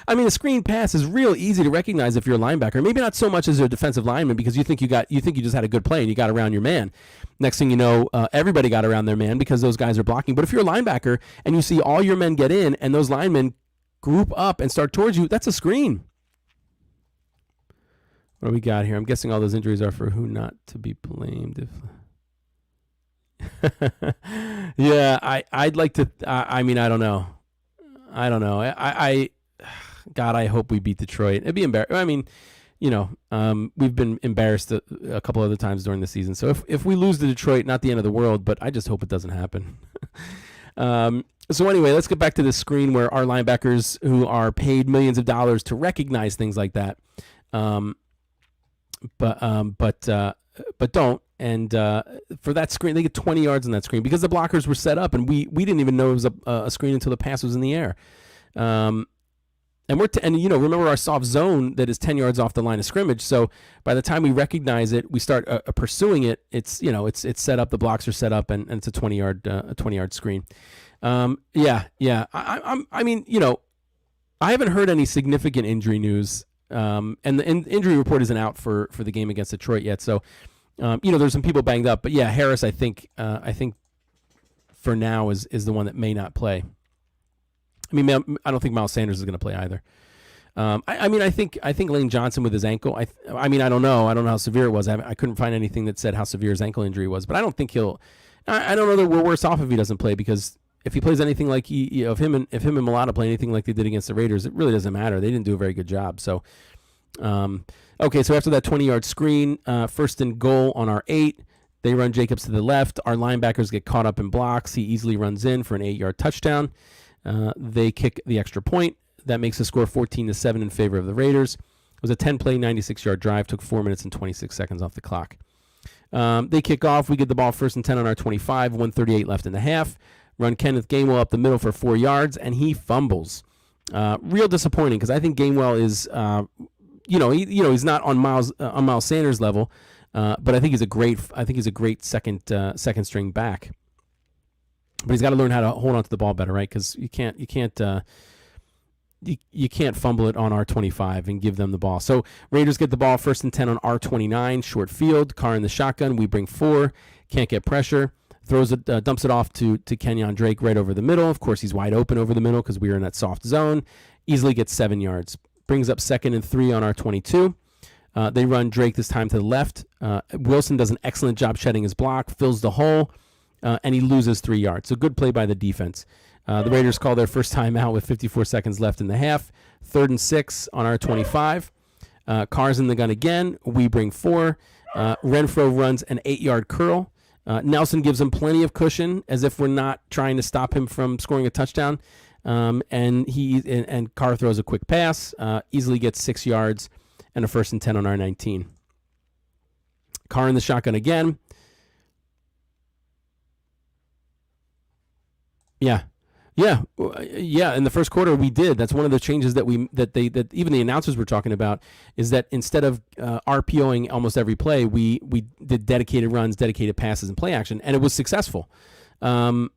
A screen pass is real easy to recognize if you're a linebacker. Maybe not so much as a defensive lineman because you think you just had a good play and you got around your man. Next thing you know, everybody got around their man because those guys are blocking. But if you're a linebacker and you see all your men get in and those linemen group up and start towards you, that's a screen. What do we got here? I'm guessing all those injuries are for who not to be blamed. Yeah, I'd like to. I don't know. God, I hope we beat Detroit. It'd be embarrassing. We've been embarrassed a couple other times during the season. So if we lose to Detroit, not the end of the world, but I just hope it doesn't happen. So anyway, let's get back to this screen where our linebackers, who are paid millions of dollars to recognize things like that, but don't. And for that screen, they get 20 yards on that screen because the blockers were set up, and we didn't even know it was a screen until the pass was in the air. And remember our soft zone that is 10 yards off the line of scrimmage. So by the time we recognize it, we start pursuing it. It's set up. The blocks are set up, and it's a 20-yard screen. Yeah. I haven't heard any significant injury news. And the injury report isn't out for the game against Detroit yet. So, there's some people banged up, but yeah, Harris, I think for now is the one that may not play. I don't think Miles Sanders is going to play either. I think Lane Johnson with his ankle. I don't know. I don't know how severe it was. I couldn't find anything that said how severe his ankle injury was, but I don't think he'll. I don't know that we're worse off if he doesn't play, because if he plays anything like if him and Milata play anything like they did against the Raiders, it really doesn't matter. They didn't do a very good job. So, okay. So after that 20-yard screen, 1st and goal on our 8. They run Jacobs to the left. Our linebackers get caught up in blocks. He easily runs in for an 8-yard touchdown. They kick the extra point. That makes the score 14-7 in favor of the Raiders. It was a 10-play, 96-yard drive. Took 4 minutes and 26 seconds off the clock. They kick off. We get the ball 1st and 10 on our 25. 1:38 left in the half. Run Kenneth Gainwell up the middle for 4 yards, and he fumbles. Real disappointing, because I think Gainwell is, he's not on Miles Sanders level, but I think he's a great second string back. But he's got to learn how to hold on to the ball better, right? Because you can't fumble it on R25 and give them the ball. So Raiders get the ball 1st and 10 on R29, short field. Carr in the shotgun. We bring 4. Can't get pressure. throws it, dumps it off to Kenyon Drake right over the middle. Of course, he's wide open over the middle because we were in that soft zone. Easily gets 7 yards. Brings up 2nd and 3 on our 22. They run Drake this time to the left. Wilson does an excellent job shedding his block, fills the hole, and he loses 3 yards. So good play by the defense. The Raiders call their first timeout with 54 seconds left in the half. 3rd and 6 on our 25. Carr's in the gun again. We bring 4. Renfro runs an 8-yard curl. Nelson gives him plenty of cushion, as if we're not trying to stop him from scoring a touchdown. And Carr throws a quick pass, easily gets 6 yards, and a 1st and 10 on our 19. Carr in the shotgun again. Yeah. In the first quarter we did. That's one of the changes that even the announcers were talking about, is that instead of RPOing almost every play, we did dedicated runs, dedicated passes, and play action, and it was successful. Right,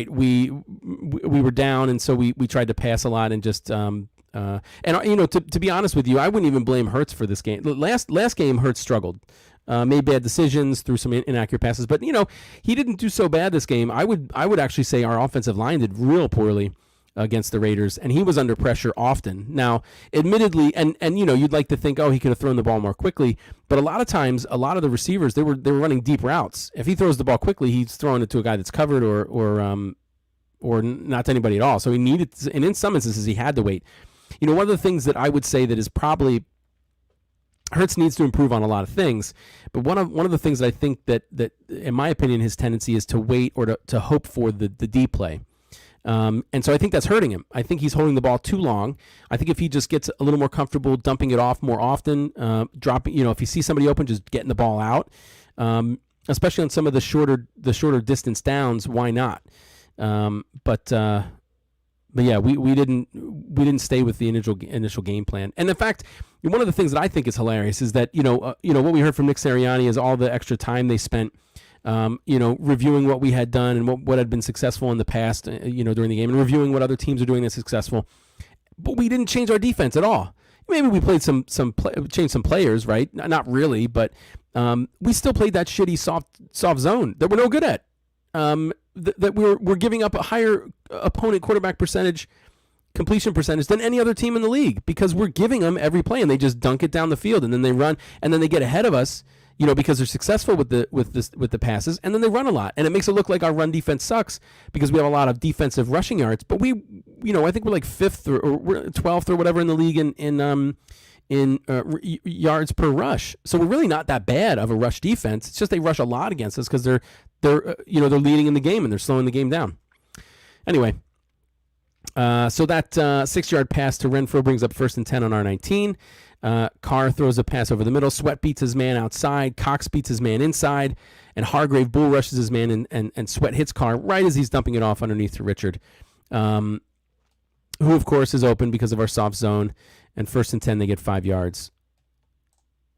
we were down, and so we tried to pass a lot and just to be honest with you, I wouldn't even blame Hurts for this game. Last game, Hurts struggled. Made bad decisions, threw some inaccurate passes, but he didn't do so bad this game. I would actually say our offensive line did real poorly against the Raiders, and he was under pressure often. Now, admittedly, and you'd like to think, he could have thrown the ball more quickly, but a lot of times, a lot of the receivers they were running deep routes. If he throws the ball quickly, he's throwing it to a guy that's covered or not to anybody at all. So he needed, and in some instances, he had to wait. One of the things that I would say that is probably Hurts needs to improve on a lot of things, but one of the things that I think that in my opinion his tendency is to wait or to hope for the deep play, and so I think that's hurting him. I think he's holding the ball too long. I think if he just gets a little more comfortable dumping it off more often, dropping, if you see somebody open, just getting the ball out, especially on some of the shorter distance downs, why not? But yeah, we didn't stay with the initial game plan. And in fact, one of the things that I think is hilarious is that what we heard from Nick Sirianni is all the extra time they spent, reviewing what we had done and what had been successful in the past, during the game, and reviewing what other teams are doing that's successful. But we didn't change our defense at all. Maybe we played changed some players, right? Not really, but we still played that shitty soft zone that we're no good at. That we're giving up a higher opponent quarterback completion percentage than any other team in the league, because we're giving them every play and they just dunk it down the field, and then they run, and then they get ahead of us, because they're successful with the passes, and then they run a lot, and it makes it look like our run defense sucks because we have a lot of defensive rushing yards, but we I think we're like 5th or we're 12th or whatever in the league in yards per rush. So we're really not that bad of a rush defense. It's just they rush a lot against us because they're leading in the game and they're slowing the game down. Anyway, so that 6-yard pass to Renfro brings up 1st and 10 on our 19. Carr throws a pass over the middle. Sweat beats his man outside. Cox beats his man inside. And Hargrave bull rushes his man, and Sweat hits Carr right as he's dumping it off underneath to Richard, who, of course, is open because of our soft zone. And 1st and 10, they get 5 yards.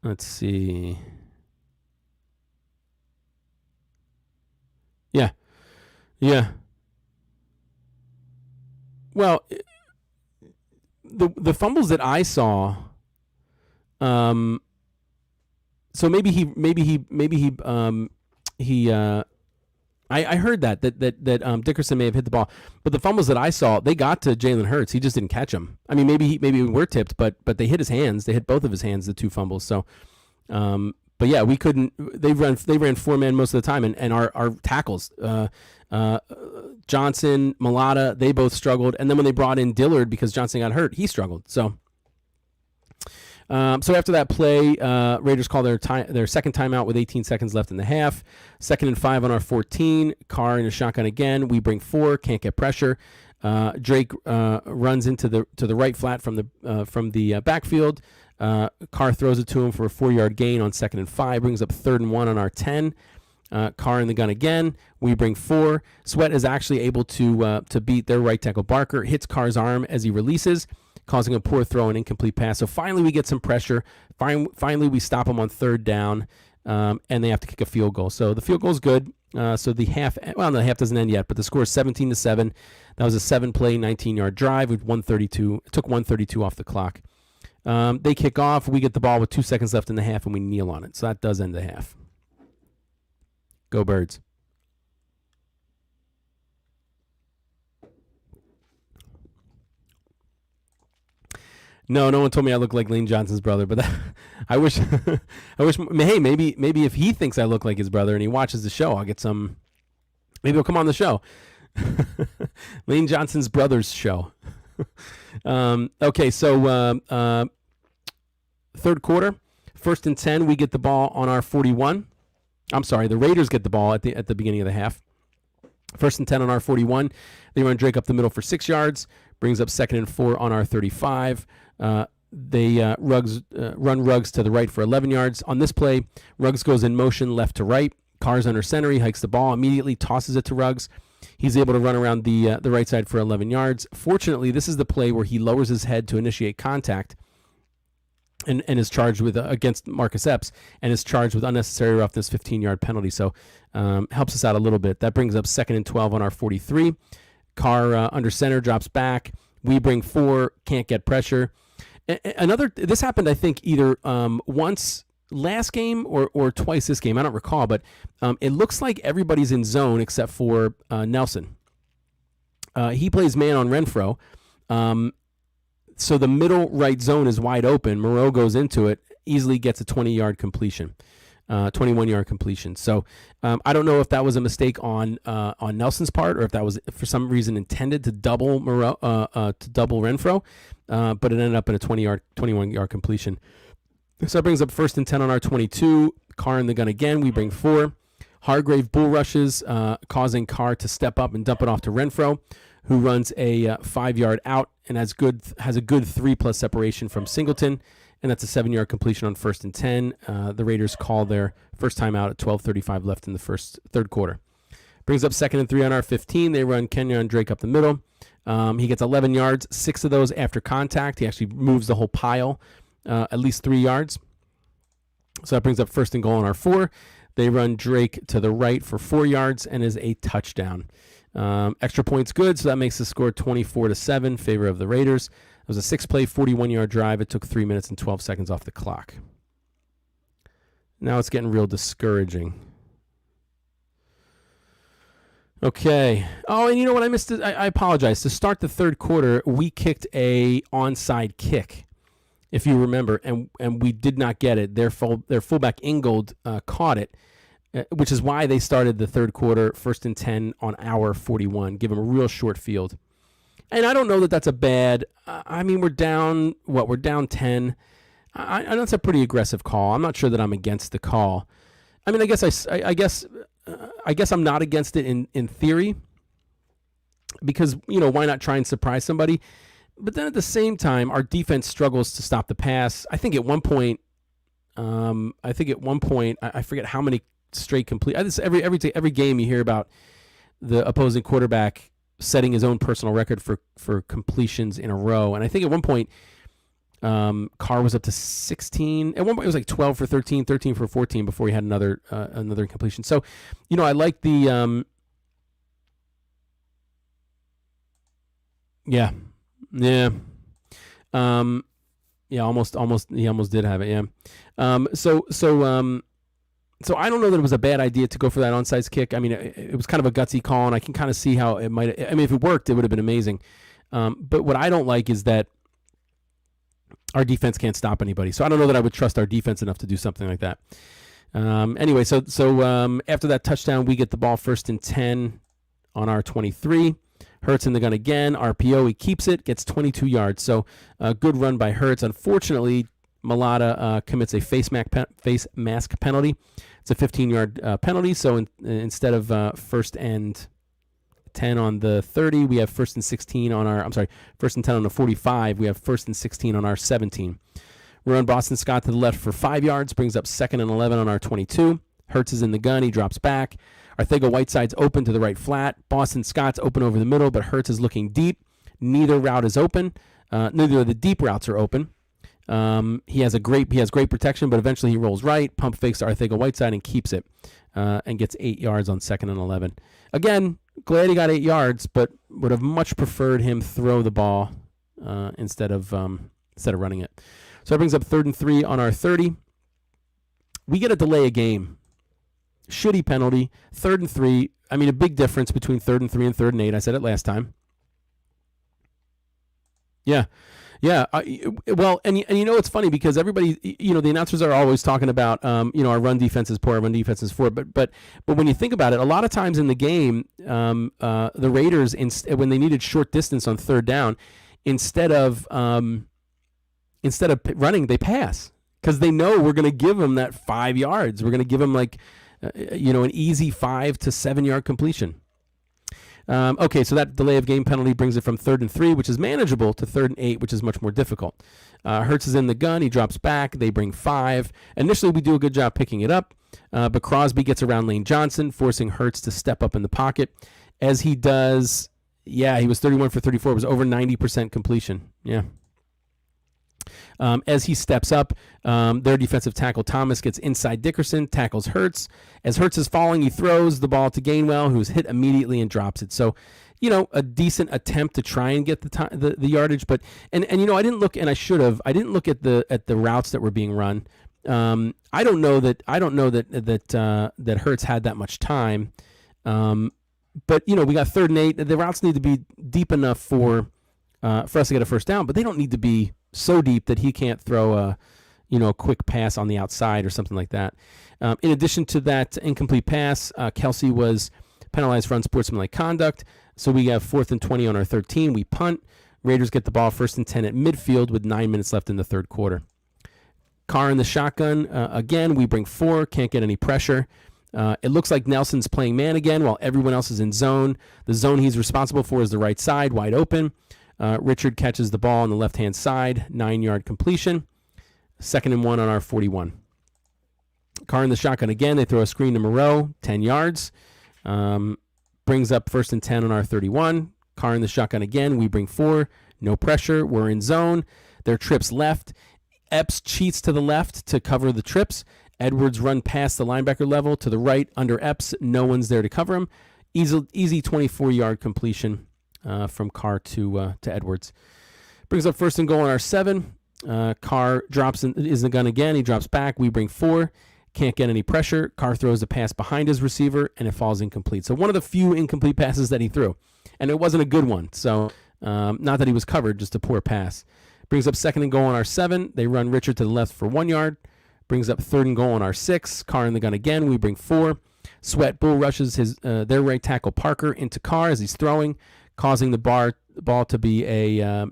Let's see. Yeah. Well, the fumbles that I saw, so maybe he I heard that Dickerson may have hit the ball, but the fumbles that I saw, they got to Jalen Hurts. He just didn't catch them. I mean, maybe we were tipped, but they hit his hands. They hit both of his hands, the 2 fumbles. So, but yeah, we couldn't. They ran 4-man most of the time, and our tackles, Johnson, Mulata, they both struggled. And then when they brought in Dillard because Johnson got hurt, he struggled. So after that play, Raiders call their second timeout with 18 seconds left in the half. 2nd and 5 on our 14. Carr in a shotgun again. We bring 4. Can't get pressure. Drake runs into the right flat from the backfield. Carr throws it to him for a 4-yard gain on 2nd and 5. Brings up 3rd and 1 on our 10. Carr in the gun again. We bring 4. Sweat is actually able to beat their right tackle Barker. Hits Carr's arm as he releases, causing a poor throw and incomplete pass. So finally we get some pressure. Finally we stop them on 3rd down, and they have to kick a field goal. So the field goal is good. So the half doesn't end yet, but the score is 17-7. That was a 7-play, 19-yard drive with 132. It took 132 off the clock. They kick off. We get the ball with 2 seconds left in the half, and we kneel on it. So that does end the half. Go Birds. No one told me I look like Lane Johnson's brother, but I wish, hey, maybe if he thinks I look like his brother and he watches the show, I'll get some, maybe he'll come on the show. Lane Johnson's brother's show. Okay, so third quarter, 1st and 10, we get the ball on our 41. I'm sorry, the Raiders get the ball at the beginning of the half. 1st and 10 on our 41. They run Drake up the middle for 6 yards, brings up 2nd and 4 on our 35. They run Ruggs to the right for 11 yards. On this play, Ruggs goes in motion left to right. Carr's under center. He hikes the ball, immediately tosses it to Ruggs. He's able to run around the right side for 11 yards. Fortunately, this is the play where he lowers his head to initiate contact and is charged with against Marcus Epps and is charged with unnecessary roughness, 15-yard penalty. So helps us out a little bit. That brings up 2nd and 12 on our 43. Carr under center, drops back. We bring 4, can't get pressure. This happened, I think, either once last game or twice this game. I don't recall, but it looks like everybody's in zone except for Nelson. He plays man on Renfro. So the middle right zone is wide open. Moreau goes into it, easily gets a 20-yard completion, 21-yard completion. So I don't know if that was a mistake on Nelson's part or if that was for some reason intended to double Moreau, to double Renfro, but it ended up in a 21-yard completion. So that brings up 1st and 10 on our 22. Carr in the gun again. We bring 4. Hargrave bull rushes, causing Carr to step up and dump it off to Renfro, who runs a 5-yard out and has a good 3+ separation from Singleton, and that's a 7-yard completion on 1st and 10. The Raiders call their first time out at 12:35 left in the third quarter. Brings up 2nd and 3 on our 15. They run Kenyon Drake up the middle. He gets 11 yards, 6 of those after contact. He actually moves the whole pile at least 3 yards. So that brings up 1st and goal on our 4. They run Drake to the right for 4 yards and is a touchdown. Extra points good, so that makes the score 24-7 favor of the Raiders. It was a 6-play, 41-yard drive. It took 3 minutes and 12 seconds off the clock. Now it's getting real discouraging. Okay. Oh, and you know what? I missed it. I apologize. To start the third quarter, we kicked a onside kick, if you remember, and we did not get it. Their fullback Ingold caught it, which is why they started the third quarter 1st and 10 on our 41. Give them a real short field. And I don't know that that's a bad. I mean, we're down. We're down 10. I know it's a pretty aggressive call. I'm not sure that I'm against the call. I mean, I guess I'm not against it in theory, because why not try and surprise somebody? But then at the same time, our defense struggles to stop the pass. I think at one point, I forget how many straight complete. Every game you hear about the opposing quarterback setting his own personal record for completions in a row. And I think at one point, Carr was up to 16. At one point, it was like 12 for 13, 13 for 14 before he had another completion. So, I like the yeah. Almost he almost did have it. Yeah. So I don't know that it was a bad idea to go for that onside kick. I mean, it was kind of a gutsy call, and I can kind of see how it might. I mean, if it worked, it would have been amazing. But what I don't like is that our defense can't stop anybody. So I don't know that I would trust our defense enough to do something like that. Anyway, so after that touchdown, we get the ball 1st and 10 on our 23. Hurts in the gun again. RPO, he keeps it, gets 22 yards. So a good run by Hurts. Unfortunately, Malata commits a face mask penalty. It's a 15-yard penalty. So instead of 1st and 10 on the 30, we have 1st and 16 on our. 1st and 10 on the 45. We have 1st and 16 on our 17. We run Boston Scott to the left for 5 yards. Brings up 2nd and 11 on our 22. Hurts is in the gun. He drops back. Arthego-Whiteside's open to the right flat. Boston Scott's open over the middle, but Hurts is looking deep. Neither route is open. Neither of the deep routes are open. He has great protection, but eventually he rolls right, pump fakes to Arthego-Whiteside and keeps it, and gets 8 yards on 2nd and 11. Again, glad he got 8 yards, but would have much preferred him throw the ball instead of running it. So that brings up 3rd and 3 on our 30. We get a delay a game. shitty penalty. 3rd and 3. I mean, a big difference between 3rd and 3 and 3rd and 8. I said it last time. Yeah. Yeah. Well, and you know, it's funny because everybody, you know, the announcers are always talking about, you know, our run defense is poor, our run defense is poor. But when you think about it, a lot of times in the game, the Raiders, when they needed short distance on 3rd down, instead of running, they pass because they know we're going to give them that 5 yards. We're going to give them like, you know, an easy 5 to 7 yard completion. Okay, so that delay of game penalty brings it from 3rd and 3, which is manageable, to 3rd and 8, which is much more difficult. Hurts is in the gun. He drops back. They bring 5. Initially, we do a good job picking it up, but Crosby gets around Lane Johnson, forcing Hurts to step up in the pocket. As he does, yeah, he was 31 for 34. It was over 90% completion. Yeah. As he steps up, their defensive tackle Thomas gets inside Dickerson, tackles Hurts. As Hurts is falling, he throws the ball to Gainwell, who's hit immediately and drops it. So, you know, a decent attempt to try and get the yardage. But and you know, I didn't look, and I should have. I didn't look at the routes that were being run. I don't know that Hurts had that much time. But you know, we got 3rd and 8. The routes need to be deep enough for us to get a first down, but they don't need to be so deep that he can't throw a quick pass on the outside or something like that. In addition to that incomplete pass, Kelsey was penalized for unsportsmanlike conduct. So we have 4th and 20 on our 13. We punt. Raiders get the ball 1st and 10 at midfield with 9 minutes left in the 3rd quarter. Carr in the shotgun. Again, we bring 4. Can't get any pressure. It looks like Nelson's playing man again while everyone else is in zone. The zone he's responsible for is the right side, wide open. Richard catches the ball on the left-hand side, 9-yard completion. 2nd and 1 on our 41. Carr in the shotgun again. They throw a screen to Moreau, 10 yards. Brings up 1st and 10 on our 31. Carr in the shotgun again. We bring 4. No pressure. We're in zone. Their trips left. Epps cheats to the left to cover the trips. Edwards run past the linebacker level to the right under Epps. No one's there to cover him. Easy 24-yard completion from Carr to Edwards. Brings up 1st and goal on our 7. Carr drops is the gun again. He drops back. We bring 4. Can't get any pressure. Carr throws a pass behind his receiver, and it falls incomplete. So one of the few incomplete passes that he threw. And it wasn't a good one. So not that he was covered, just a poor pass. Brings up 2nd and goal on our 7. They run Richard to the left for 1 yard. Brings up 3rd and goal on our 6. Carr in the gun again. We bring 4. Sweat bull rushes their right tackle Parker into Carr as he's throwing, causing the ball to be a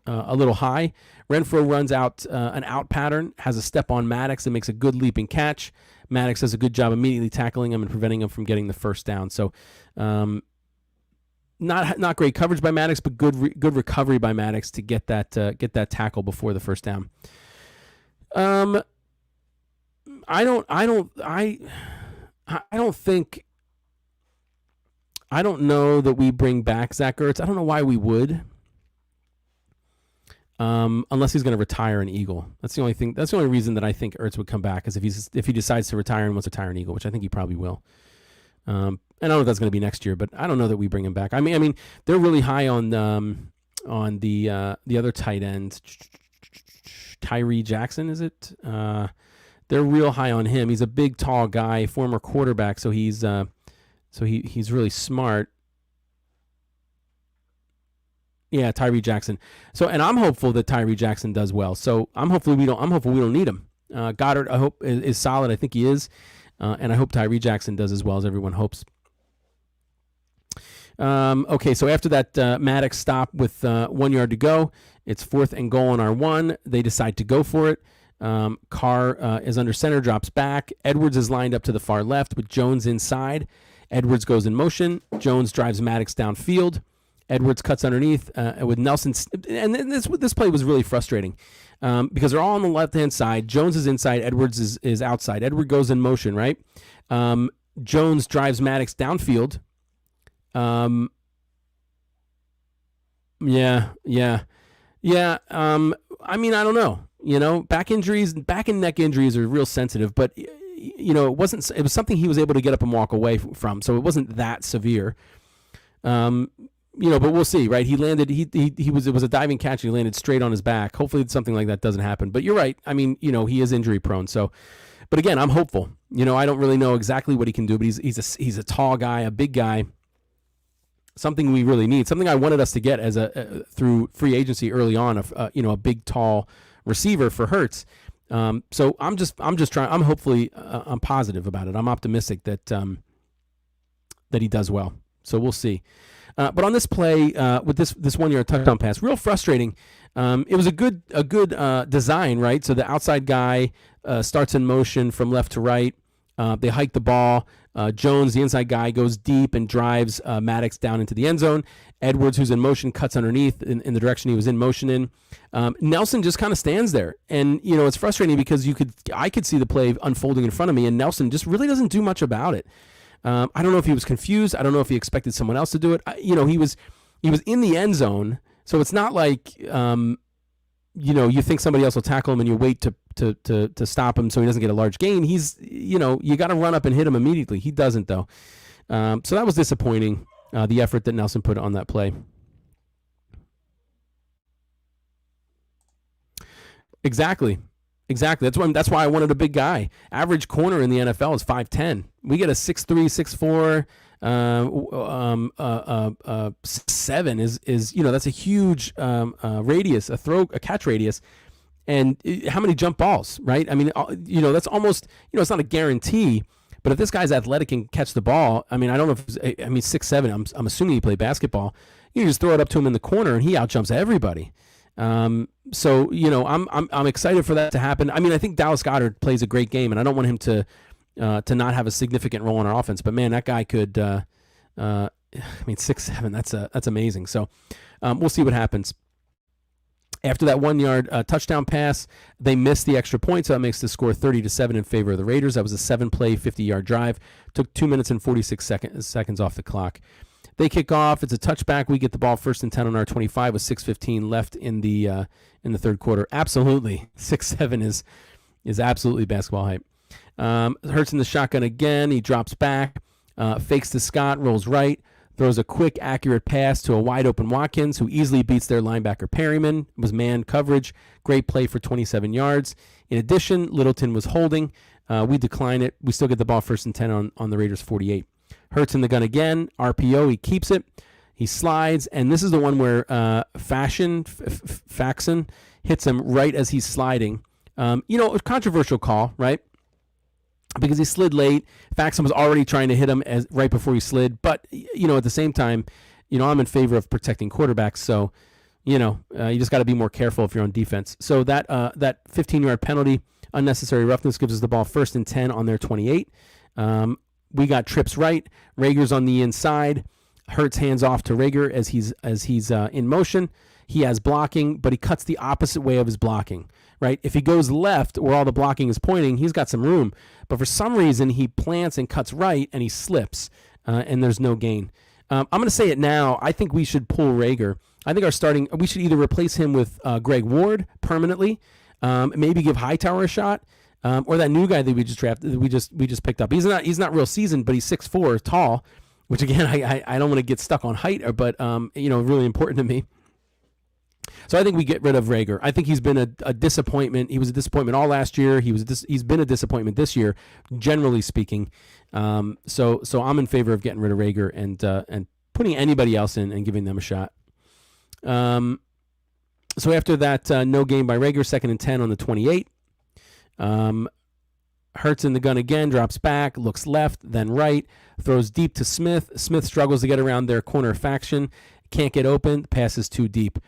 little high. Renfro runs out an out pattern, has a step on Maddox and makes a good leaping catch. Maddox does a good job immediately tackling him and preventing him from getting the first down. So not great coverage by Maddox, but good recovery by Maddox to get that tackle before the first down. I don't know that we bring back Zach Ertz. I don't know why we would. Unless he's going to retire an Eagle. That's the only thing. That's the only reason that I think Ertz would come back is if he decides to retire and wants to retire an Eagle, which I think he probably will. And I don't know if that's going to be next year, but I don't know that we bring him back. I mean, they're really high on the other tight end, Tyree Jackson. Is it? They're real high on him. He's a big, tall guy, former quarterback, so he's really smart. Yeah, Tyree Jackson. So, and I'm hopeful that Tyree Jackson does well. So, I'm hopeful we don't need him. Goddard, I hope, is solid. I think he is, and I hope Tyree Jackson does as well as everyone hopes. Okay, so after that Maddox stop with 1 yard to go, it's 4th and goal on our 1. They decide to go for it. Carr is under center, drops back. Edwards is lined up to the far left with Jones inside. Edwards goes in motion. Jones drives Maddox downfield. Edwards cuts underneath with Nelson. And this play was really frustrating because they're all on the left-hand side. Jones is inside. Edwards is outside. Edward goes in motion, right? Jones drives Maddox downfield. Yeah. I mean, I don't know. Back and neck injuries are real sensitive, but it was something he was able to get up and walk away from, so it wasn't that severe. But we'll see, right? He landed. It was a diving catch. And he landed straight on his back. Hopefully, something like that doesn't happen. But you're right. I mean, he is injury prone. So, But again, I'm hopeful. I don't really know exactly what he can do, but he's a tall guy, a big guy. Something we really need. Something I wanted us to get as through free agency early on. A big, tall receiver for Hurts. So I'm just trying. I'm positive about it. I'm optimistic that he does well. So we'll see. But on this play with this 1-yard touchdown pass, real frustrating. It was a good design, right? So the outside guy starts in motion from left to right. They hike the ball. Jones, the inside guy, goes deep and drives Maddox down into the end zone. Edwards, who's in motion, cuts underneath in the direction he was in motion in. Nelson just kind of stands there. And, it's frustrating because I could see the play unfolding in front of me, and Nelson just really doesn't do much about it. I don't know if he was confused. I don't know if he expected someone else to do it. He was in the end zone, so it's not like you think somebody else will tackle him and you wait to stop him so he doesn't get a large gain. You got to run up and hit him immediately. He doesn't though. So that was disappointing. The effort that Nelson put on that play. Exactly. That's why I wanted a big guy. Average corner in the NFL is 5'10". We get a 6'3", 6'4", 7 is that's a huge radius, a catch radius. And how many jump balls, right? I mean, that's almost, it's not a guarantee. But if this guy's athletic and catch the ball, I mean, I don't know if 6'7". I'm assuming he played basketball. You just throw it up to him in the corner and he outjumps everybody. So I'm excited for that to happen. I mean, I think Dallas Goedert plays a great game, and I don't want him to not have a significant role in our offense. But man, that guy could. 6'7". That's amazing. So we'll see what happens. After that 1-yard touchdown pass, they missed the extra point, so that makes the score 30-7 in favor of the Raiders. That was a 7-play, 50-yard drive. Took 2 minutes and 46 seconds off the clock. They kick off. It's a touchback. We get the ball 1st and 10 on our 25 with 6:15 left in the third quarter. Absolutely, 6'7" is absolutely basketball hype. Hurts in the shotgun again. He drops back, fakes to Scott, rolls right. Throws a quick, accurate pass to a wide-open Watkins, who easily beats their linebacker Perryman. It was man coverage. Great play for 27 yards. In addition, Littleton was holding. We decline it. We still get the ball 1st and 10 on the Raiders' 48. Hurts in the gun again. RPO. He keeps it. He slides. And this is the one where Faxon hits him right as he's sliding. A controversial call, right? Because he slid late. Faxon was already trying to hit him right before he slid. But, at the same time, I'm in favor of protecting quarterbacks. So, you just got to be more careful if you're on defense. So that 15-yard penalty, unnecessary roughness, gives us the ball 1st and 10 on their 28. We got trips right. Rager's on the inside. Hurts hands off to Rager as he's in motion. He has blocking, but he cuts the opposite way of his blocking. Right? If he goes left where all the blocking is pointing, he's got some room. But for some reason, he plants and cuts right, and he slips, and there's no gain. I'm going to say it now. I think we should pull Rager. I think we should either replace him with Greg Ward permanently, maybe give Hightower a shot, or that new guy that we just drafted, we just picked up. He's not real seasoned, but he's 6'4", tall, which again I don't want to get stuck on height, but really important to me. So I think we get rid of Rager. I think he's been a disappointment. He was a disappointment all last year. He's been a disappointment this year, generally speaking. So I'm in favor of getting rid of Rager and putting anybody else in and giving them a shot. So after that no gain by Rager, 2nd and 10 on the 28. Hurts in the gun again, drops back, looks left, then right, throws deep to Smith. Smith struggles to get around their corner faction. Can't get open. Pass is too deep.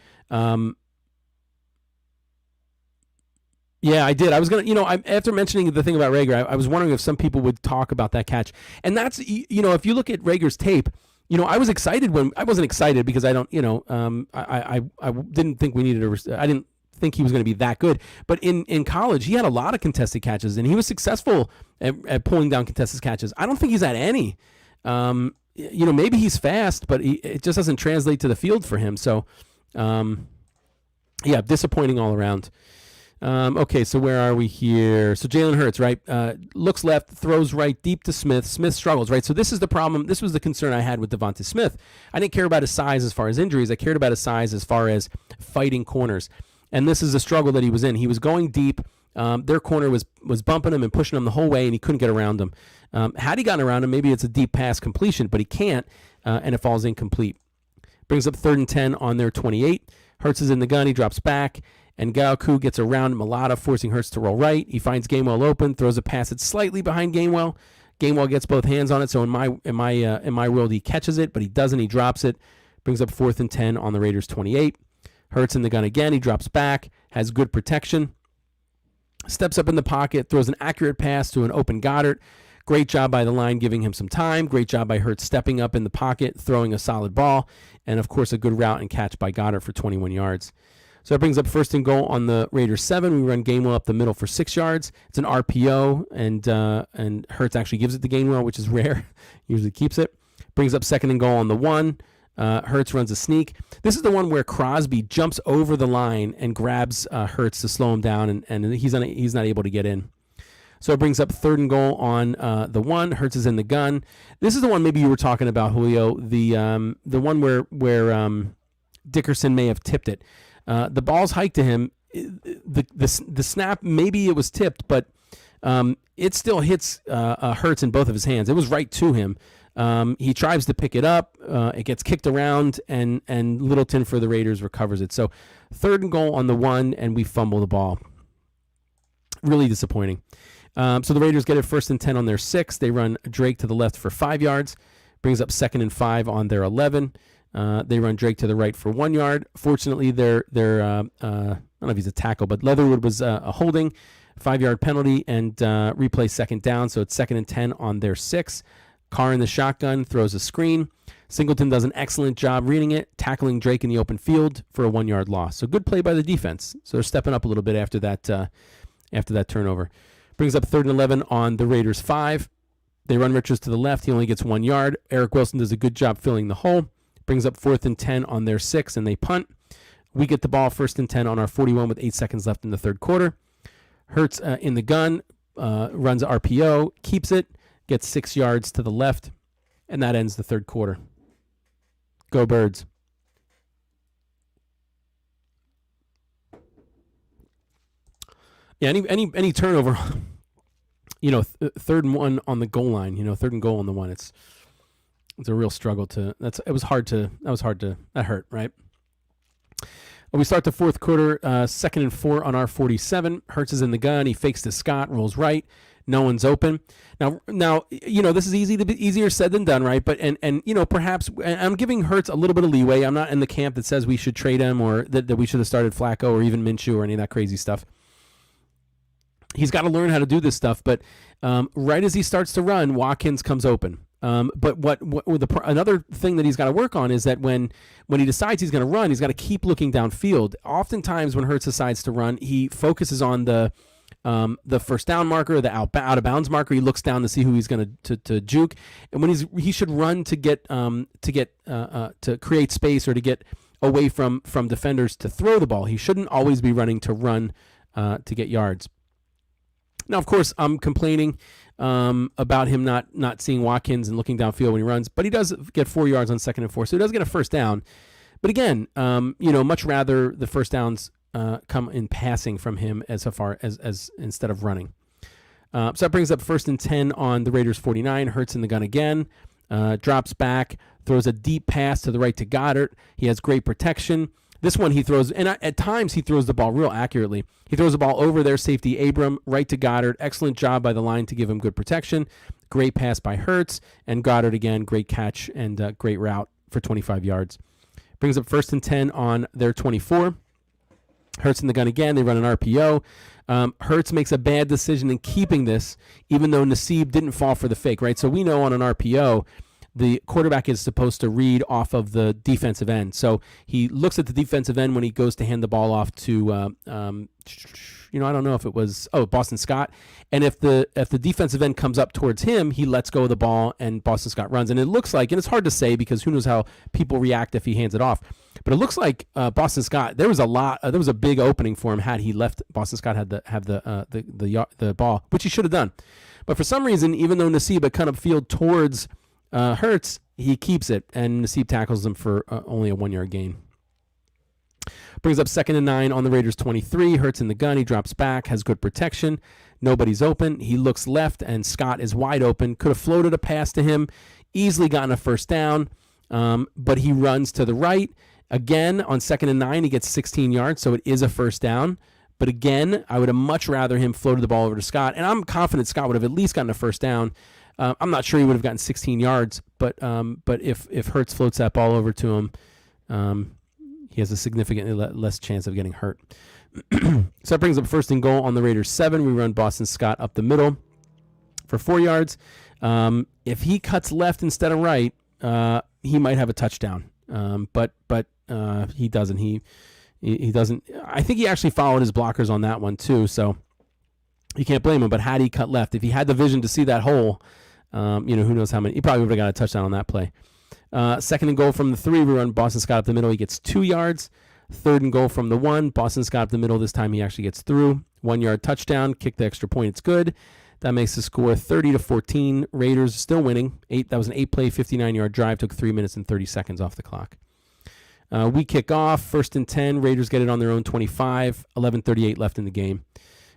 Yeah, I did. I was going to, after mentioning the thing about Rager, I was wondering if some people would talk about that catch. And that's, if you look at Rager's tape, I was excited I wasn't excited because I don't, I didn't think we needed I didn't think he was going to be that good. But in college, he had a lot of contested catches, and he was successful at pulling down contested catches. I don't think he's had any. Maybe he's fast, but it just doesn't translate to the field for him. So, disappointing all around. Okay, so where are we here? So Jalen Hurts, right? Looks left, throws right, deep to Smith. Smith struggles, right? So this is the problem. This was the concern I had with Devonta Smith. I didn't care about his size as far as injuries. I cared about his size as far as fighting corners. And this is the struggle that he was in. He was going deep, Their corner was bumping him and pushing him the whole way, and he couldn't get around him. Had he gotten around him, maybe it's a deep pass completion, but he can't, and it falls incomplete. Brings up 3rd and 10 on their 28. Hurts is in the gun. He drops back, and Gaoku gets around Mulata, forcing Hurts to roll right. He finds Gainwell open, throws a pass that's slightly behind Gainwell. Gainwell gets both hands on it, so in my world, he catches it, but he doesn't. He drops it. Brings up 4th and 10 on the Raiders' 28. Hurts in the gun again. He drops back, has good protection, steps up in the pocket, throws an accurate pass to an open Goddard. Great job by the line giving him some time. Great job by Hurts stepping up in the pocket, throwing a solid ball. And, of course, a good route and catch by Goddard for 21 yards. So that brings up 1st and goal on the Raiders 7. We run Gainwell up the middle for 6 yards. It's an RPO, and Hurts actually gives it to Gainwell, which is rare. Usually keeps it. Brings up 2nd and goal on the 1. Hurts runs a sneak. This is the one where Crosby jumps over the line and grabs Hurts to slow him down, and he's not able to get in. So it brings up 3rd and goal on the 1. Hurts is in the gun. This is the one maybe you were talking about, Julio. The one where Dickerson may have tipped it. The ball's hiked to him. The snap, maybe it was tipped, but it still hits Hurts in both of his hands. It was right to him. He tries to pick it up. It gets kicked around, and Littleton for the Raiders recovers it. So 3rd and goal on the 1, and we fumble the ball. Really disappointing. So the Raiders get it 1st and 10 on their 6. They run Drake to the left for 5 yards. Brings up 2nd and 5 on their 11. They run Drake to the right for 1 yard. Fortunately, I don't know if he's a tackle, but Leatherwood was a holding, 5-yard penalty, and replay 2nd down. So it's 2nd and 10 on their 6. Carr in the shotgun throws a screen. Singleton does an excellent job reading it, tackling Drake in the open field for a 1-yard loss. So good play by the defense. So they're stepping up a little bit after that turnover. Brings up 3rd and 11 on the Raiders 5. They run Richards to the left. He only gets 1 yard. Eric Wilson does a good job filling the hole. Brings up 4th and 10 on their 6, and they punt. We get the ball 1st and 10 on our 41 with 8 seconds left in the 3rd quarter. Hurts in the gun, runs RPO, keeps it, gets 6 yards to the left, and that ends the 3rd quarter. Go Birds. Yeah, any turnover, 3rd and 1 on the goal line, 3rd and goal on the 1. It's a real struggle that hurt, right? We start the 4th quarter, 2nd and 4 on our 47. Hurts is in the gun. He fakes to Scott, rolls right. No one's open. Now, this is easier said than done, right? But perhaps I'm giving Hurts a little bit of leeway. I'm not in the camp that says we should trade him or that we should have started Flacco or even Minshew or any of that crazy stuff. He's got to learn how to do this stuff, but right as he starts to run, Watkins comes open. But another thing that he's got to work on is that when he decides he's going to run, he's got to keep looking downfield. Oftentimes, when Hurts decides to run, he focuses on the 1st down marker, the out of bounds marker. He looks down to see who he's going to juke, and when he should run to create space or to get away from defenders to throw the ball. He shouldn't always be running to run to get yards. Now, of course, I'm complaining about him not seeing Watkins and looking downfield when he runs, but he does get 4 yards on 2nd and 4, so he does get a 1st down. But again, much rather the 1st downs come in passing from him as far as instead of running. So that brings up 1st and 10 on the Raiders 49. Hurts in the gun again, drops back, throws a deep pass to the right to Goddard. He has great protection. This one he throws, and at times he throws the ball real accurately. He throws the ball over their safety, Abram, right to Goddard. Excellent job by the line to give him good protection. Great pass by Hurts, and Goddard again, great catch and great route for 25 yards. Brings up 1st and 10 on their 24. Hurts in the gun again. They run an RPO. Hurts makes a bad decision in keeping this, even though Nassib didn't fall for the fake, right? So we know on an RPO, the quarterback is supposed to read off of the defensive end. So he looks at the defensive end when he goes to hand the ball off to, I don't know if it was, Boston Scott. And if the defensive end comes up towards him, he lets go of the ball and Boston Scott runs. And it looks like, and it's hard to say because who knows how people react if he hands it off. But it looks like Boston Scott, there was a big opening for him had he left. Boston Scott had the ball, which he should have done. But for some reason, even though Nassib had come upfield towards Hurts, he keeps it, and Nassib tackles him for only a 1 yard gain. Brings up 2nd and 9 on the Raiders 23. Hurts in the gun. He drops back, has good protection. Nobody's open. He looks left, and Scott is wide open. Could have floated a pass to him, easily gotten a first down, but he runs to the right. Again, on 2nd and 9, he gets 16 yards, so it is a first down. But again, I would have much rather him floated the ball over to Scott, and I'm confident Scott would have at least gotten a first down. I'm not sure he would have gotten 16 yards, but if Hurts floats that ball over to him, he has a significantly less chance of getting hurt. So that brings up 1st and goal on the Raiders 7. We run Boston Scott up the middle for 4 yards. If he cuts left instead of right, he might have a touchdown. But he doesn't. He doesn't. I think he actually followed his blockers on that one too, so you can't blame him. But had he cut left, if he had the vision to see that hole, who knows how many, he probably would have got a touchdown on that play. 2nd and goal from the 3, we run Boston Scott up the middle. He gets 2 yards. 3rd and goal from the 1, Boston Scott up the middle. This time he actually gets through. 1-yard touchdown. Kick the extra point. It's good. That makes the score 30-14. Raiders still winning. That was an 8-play, 59-yard drive. Took 3 minutes and 30 seconds off the clock. We kick off. 1st and 10. Raiders get it on their own 25. 11:38 left in the game.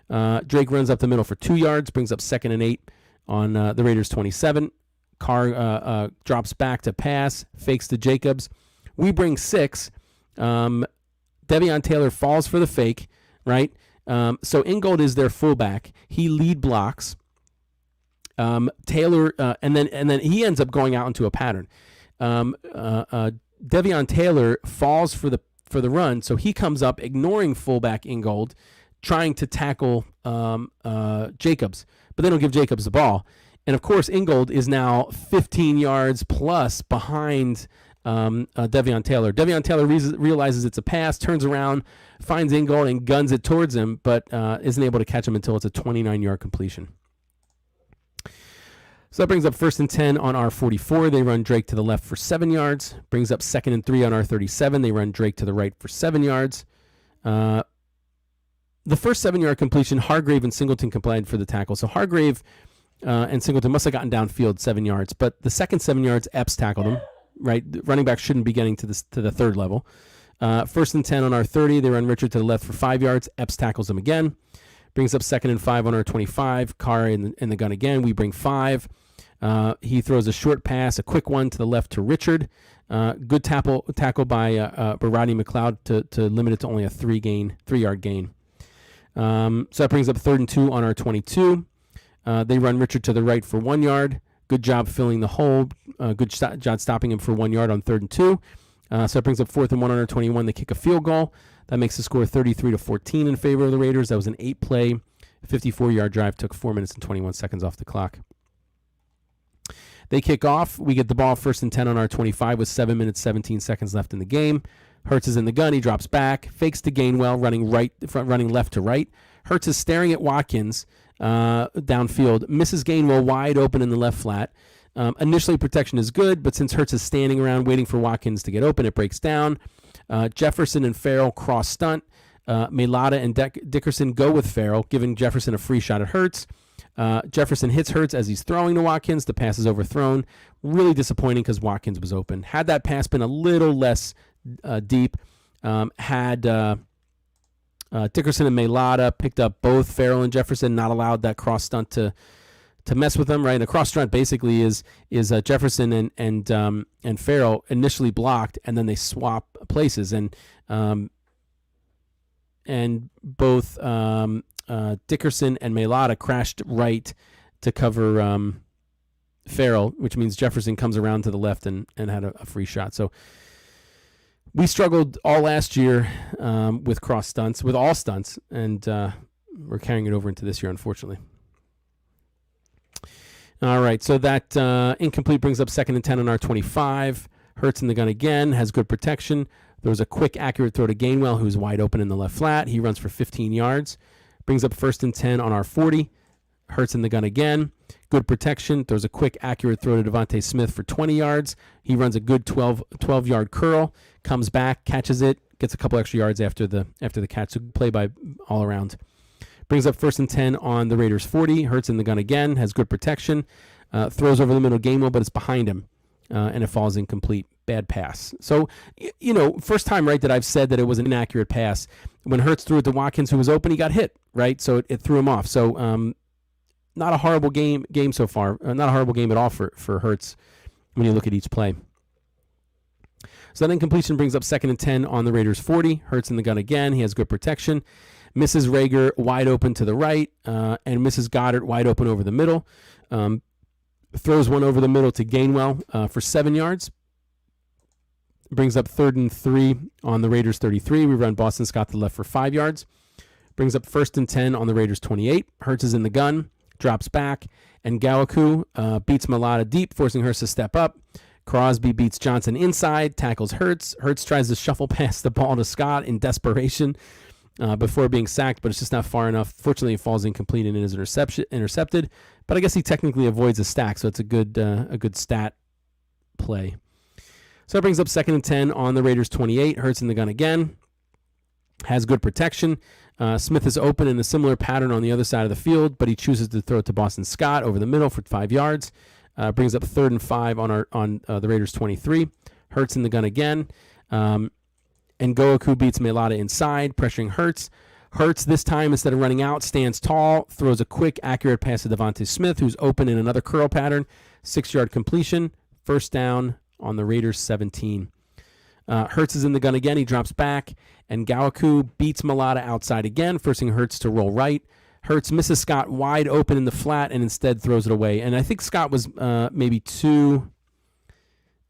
Drake runs up the middle for 2 yards. Brings up 2nd and 8 on the Raiders 27. Carr drops back to pass, fakes to Jacobs. We bring 6. Devion Taylor falls for the fake, right? So Ingold is their fullback. He lead blocks. Taylor, and then he ends up going out into a pattern. Devion Taylor falls for the run, so he comes up ignoring fullback Ingold, trying to tackle Jacobs, but they don't give Jacobs the ball. And, of course, Ingold is now 15 yards plus behind Devion Taylor. Devion Taylor realizes it's a pass, turns around, finds Ingold, and guns it towards him, but isn't able to catch him until it's a 29-yard completion. So that brings up 1st and 10 on our 44. They run Drake to the left for 7 yards. Brings up 2nd and 3 on our 37. They run Drake to the right for 7 yards. The first 7-yard completion, Hargrave and Singleton complied for the tackle. So Hargrave and Singleton must have gotten downfield 7 yards, but the second 7 yards, Epps tackled him. Right, the running back shouldn't be getting to the 3rd level. 1st and 10 on our 30. They run Richard to the left for 5 yards. Epps tackles him again. Brings up 2nd and 5 on our 25. Carr in the gun again. We bring 5. He throws a short pass, a quick one to the left to Richard. Good tackle by Rodney McLeod to limit it to only a 3-yard gain. So that brings up 3rd and 2 on our 22. They run Richard to the right for 1 yard. Good job filling the hole. Good job stopping him for 1 yard on 3rd and 2. So that brings up 4th and 1 on our 21. They kick a field goal. That makes the score 33-14 in favor of the Raiders. That was an 8-play, 54-yard drive. Took 4 minutes and 21 seconds off the clock. They kick off. We get the ball 1st and 10 on our 25 with 7 minutes, 17 seconds left in the game. Hurts is in the gun. He drops back, fakes to Gainwell, running left to right. Hurts is staring at Watkins downfield. Misses Gainwell wide open in the left flat. Initially, protection is good, but since Hurts is standing around waiting for Watkins to get open, it breaks down. Jefferson and Farrell cross stunt. Mailata and Dickerson go with Farrell, giving Jefferson a free shot at Hurts. Jefferson hits Hurts as he's throwing to Watkins. The pass is overthrown. Really disappointing because Watkins was open. Had that pass been a little less deep, had Dickerson and Mailata picked up both Farrell and Jefferson, not allowed that cross stunt to mess with them, right? And a cross stunt basically is Jefferson and Farrell initially blocked, and then they swap places, and both Dickerson and Mailata crashed right to cover Farrell, which means Jefferson comes around to the left and had a free shot. So we struggled all last year with cross stunts, with all stunts, and we're carrying it over into this year, unfortunately. All right, so that incomplete brings up 2nd and 10 on our 25. Hurts in the gun again, has good protection. There was a quick, accurate throw to Gainwell, who's wide open in the left flat. He runs for 15 yards. Brings up 1st and 10 on our 40. Hurts in the gun again. Good protection. Throws a quick, accurate throw to Devontae Smith for 20 yards. He runs a good 12-yard curl, comes back, catches it, gets a couple extra yards after the catch. So play by all around. Brings up 1st and 10 on the Raiders 40. Hurts in the gun again, has good protection. Throws over the middle Gainwell, but it's behind him, and it falls incomplete. bad pass. So, first time, right, that I've said that it was an inaccurate pass. When Hurts threw it to Watkins, who was open, he got hit, right? So it threw him off. So not a horrible game so far. Not a horrible game at all for Hurts when you look at each play. So that incompletion brings up 2nd and 10 on the Raiders' 40. Hurts in the gun again. He has good protection. Misses Reagor wide open to the right and misses Goddard wide open over the middle. Throws one over the middle to Gainwell for 7 yards. Brings up 3rd and 3 on the Raiders' 33. We run Boston Scott to the left for 5 yards. Brings up 1st and 10 on the Raiders' 28. Hurts is in the gun. Drops back. And Gallaku beats Malata deep, forcing Hurts to step up. Crosby beats Johnson inside, tackles Hurts. Hurts tries to shuffle past the ball to Scott in desperation before being sacked, but it's just not far enough. Fortunately, it falls incomplete and it is intercepted. But I guess he technically avoids a stack, so it's a good stat play. So that brings up 2nd and 10 on the Raiders' 28. Hurts in the gun again. Has good protection. Smith is open in a similar pattern on the other side of the field, but he chooses to throw it to Boston Scott over the middle for 5 yards. Brings up 3rd and 5 on the Raiders' 23. Hurts in the gun again. And Gallaku beats Malata inside, pressuring Hurts. Hurts this time, instead of running out, stands tall, throws a quick, accurate pass to Devontae Smith, who's open in another curl pattern. 6-yard completion. First down on the Raiders' 17. Hurts is in the gun again. He drops back. And Gallaku beats Malata outside again, forcing Hurts to roll right. Hurts misses Scott wide open in the flat and instead throws it away. And I think Scott was maybe 2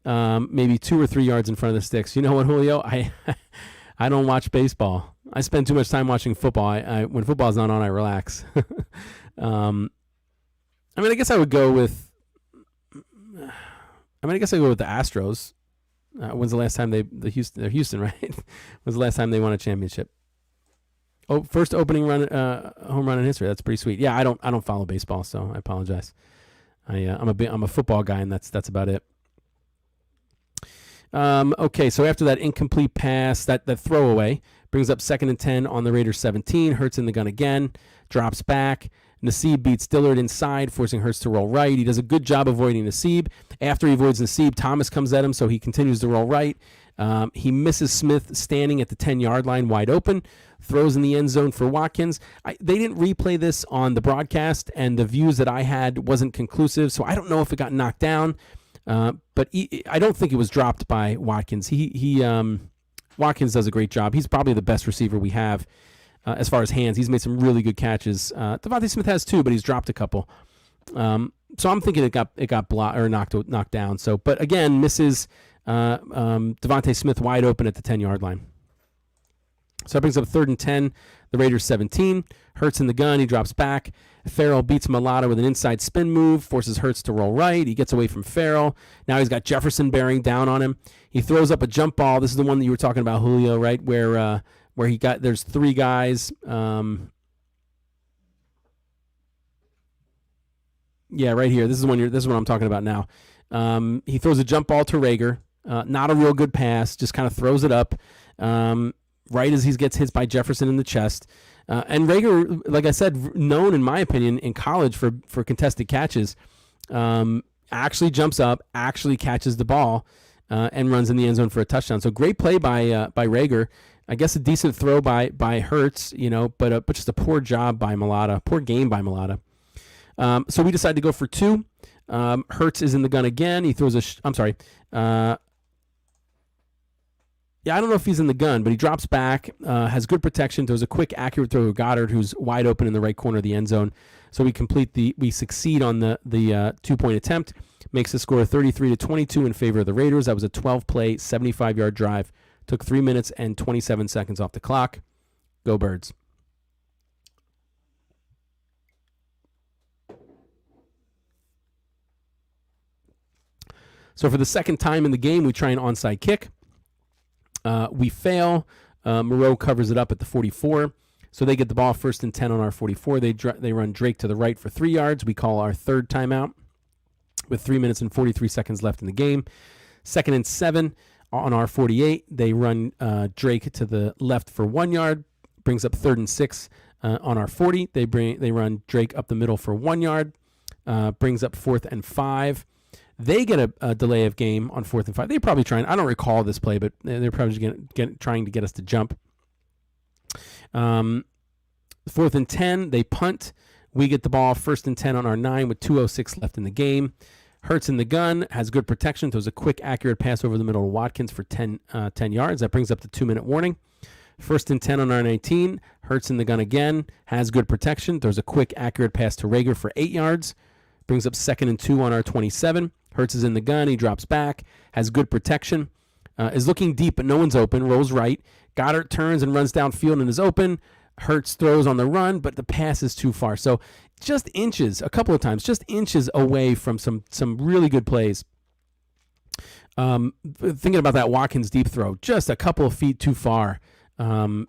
or 3 yards in front of the sticks. You know what, Julio? I don't watch baseball. I spend too much time watching football. When football's not on, I relax. I guess I would go with. I guess I go with the Astros. When's the last time they're Houston, right? When's the last time they won a championship? Oh, first opening run, home run in history. That's pretty sweet. Yeah, I don't follow baseball, so I apologize. I'm a football guy, and that's about it. Okay, so after that incomplete pass, that throwaway brings up 2nd and 10 on the Raiders' 17. Hurts in the gun again, drops back. Nassib beats Dillard inside, forcing Hurts to roll right. He does a good job avoiding Nassib. After he avoids Nassib, Thomas comes at him, so he continues to roll right. He misses Smith standing at the 10-yard line wide open, throws in the end zone for Watkins. They didn't replay this on the broadcast, and the views that I had wasn't conclusive, so I don't know if it got knocked down. But I don't think it was dropped by Watkins. Watkins does a great job. He's probably the best receiver we have as far as hands. He's made some really good catches. Devontae Smith has too, but he's dropped a couple. So I'm thinking it got blocked or knocked down. So, but again, misses Devontae Smith wide open at the 10-yard line. So that brings up 3rd and 10, the Raiders' 17. Hurts in the gun. He drops back. Farrell beats Malata with an inside spin move, forces Hurts to roll right. He gets away from Farrell. Now he's got Jefferson bearing down on him. He throws up a jump ball. This is the one that you were talking about, Julio, right? Where there's 3 guys. Yeah, right here. This is what I'm talking about now. He throws a jump ball to Reagor. Not a real good pass. Just kind of throws it up. Right as he gets hit by Jefferson in the chest. And Reagor, like I said, known in my opinion in college for contested catches, actually jumps up, actually catches the ball, and runs in the end zone for a touchdown. So great play by Reagor. I guess a decent throw by Hurts, but just a poor job by Malata, poor game by Malata. So we decided to go for 2. Hurts is in the gun again. He throws I don't know if he's in the gun, but he drops back, has good protection, throws a quick, accurate throw to Goddard, who's wide open in the right corner of the end zone. So we succeed on the 2-point attempt, makes the score 33-22 in favor of the Raiders. That was a 12-play, 75-yard drive. Took 3 minutes and 27 seconds off the clock. Go Birds. So for the second time in the game, we try an onside kick. We fail. Moreau covers it up at the 44. So they get the ball 1st and 10 on our 44. They run Drake to the right for 3 yards. We call our 3rd timeout with 3 minutes and 43 seconds left in the game. 2nd and 7 on our 48. They run Drake to the left for 1 yard. Brings up 3rd and 6 on our 40. They run Drake up the middle for 1 yard. Brings up 4th and 5. They get a delay of game on 4th and 5. They're probably trying. I don't recall this play, but they're probably trying to get us to jump. 4th and 10, they punt. We get the ball 1st and 10 on our 9 with 2:06 left in the game. Hurts in the gun, has good protection. Throws a quick, accurate pass over the middle to Watkins for 10 yards. That brings up the 2-minute warning. 1st and 10 on our 19. Hurts in the gun again, has good protection. Throws a quick, accurate pass to Rager for 8 yards. Brings up 2nd and 2 on our 27. Hurts is in the gun. He drops back, has good protection. Is looking deep, but no one's open. Rolls right. Goddard turns and runs downfield and is open. Hurts throws on the run, but the pass is too far. So just inches, a couple of times, just inches away from some really good plays. Thinking about that Watkins deep throw, just a couple of feet too far. I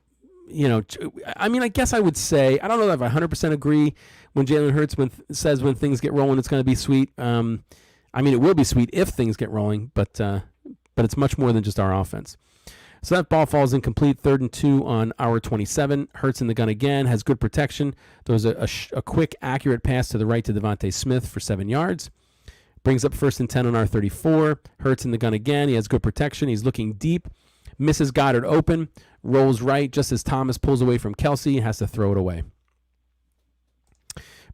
guess I would say, I don't know if I 100% agree when Jalen Hurts says when things get rolling, it's going to be sweet. It will be sweet if things get rolling, but it's much more than just our offense. So that ball falls incomplete, 3rd and 2 on our 27. Hurts in the gun again, has good protection. Throws a quick, accurate pass to the right to Devontae Smith for 7 yards. Brings up 1st and 10 on our 34. Hurts in the gun again. He has good protection. He's looking deep. Misses Goddard open. Rolls right just as Thomas pulls away from Kelsey. Has to throw it away.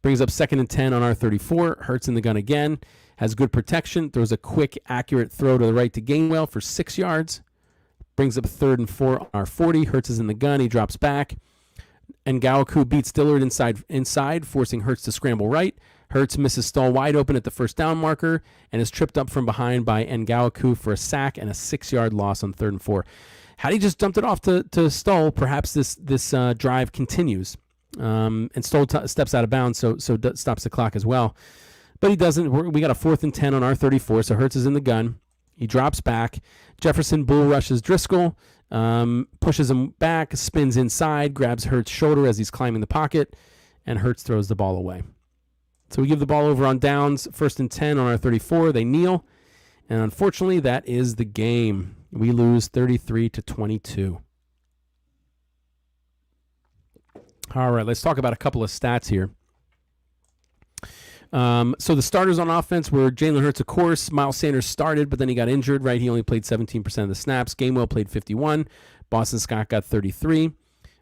Brings up 2nd and 10 on our 34. Hurts in the gun again. Has good protection. Throws a quick, accurate throw to the right to Gainwell for 6 yards. Brings up 3rd and 4 on our 40. Hurts is in the gun. He drops back. Ngaoku beats Dillard inside, forcing Hurts to scramble right. Hurts misses Stoll wide open at the 1st down marker and is tripped up from behind by Ngaoku for a sack and a 6-yard loss on 3rd and 4. Had he just dumped it off to Stoll, perhaps this drive continues. And Stoll steps out of bounds, so stops the clock as well. But he doesn't. We got a 4th and 10 on our 34, so Hurts is in the gun. He drops back. Jefferson bull rushes Driscoll, pushes him back, spins inside, grabs Hurts' shoulder as he's climbing the pocket, and Hurts throws the ball away. So we give the ball over on downs, 1st and 10 on our 34. They kneel, and unfortunately, that is the game. We lose 33-22. All right, let's talk about a couple of stats here. So the starters on offense were Jalen Hurts, of course. Miles Sanders started, but then he got injured, right? He only played 17% of the snaps. Gainwell played 51. Boston Scott got 33.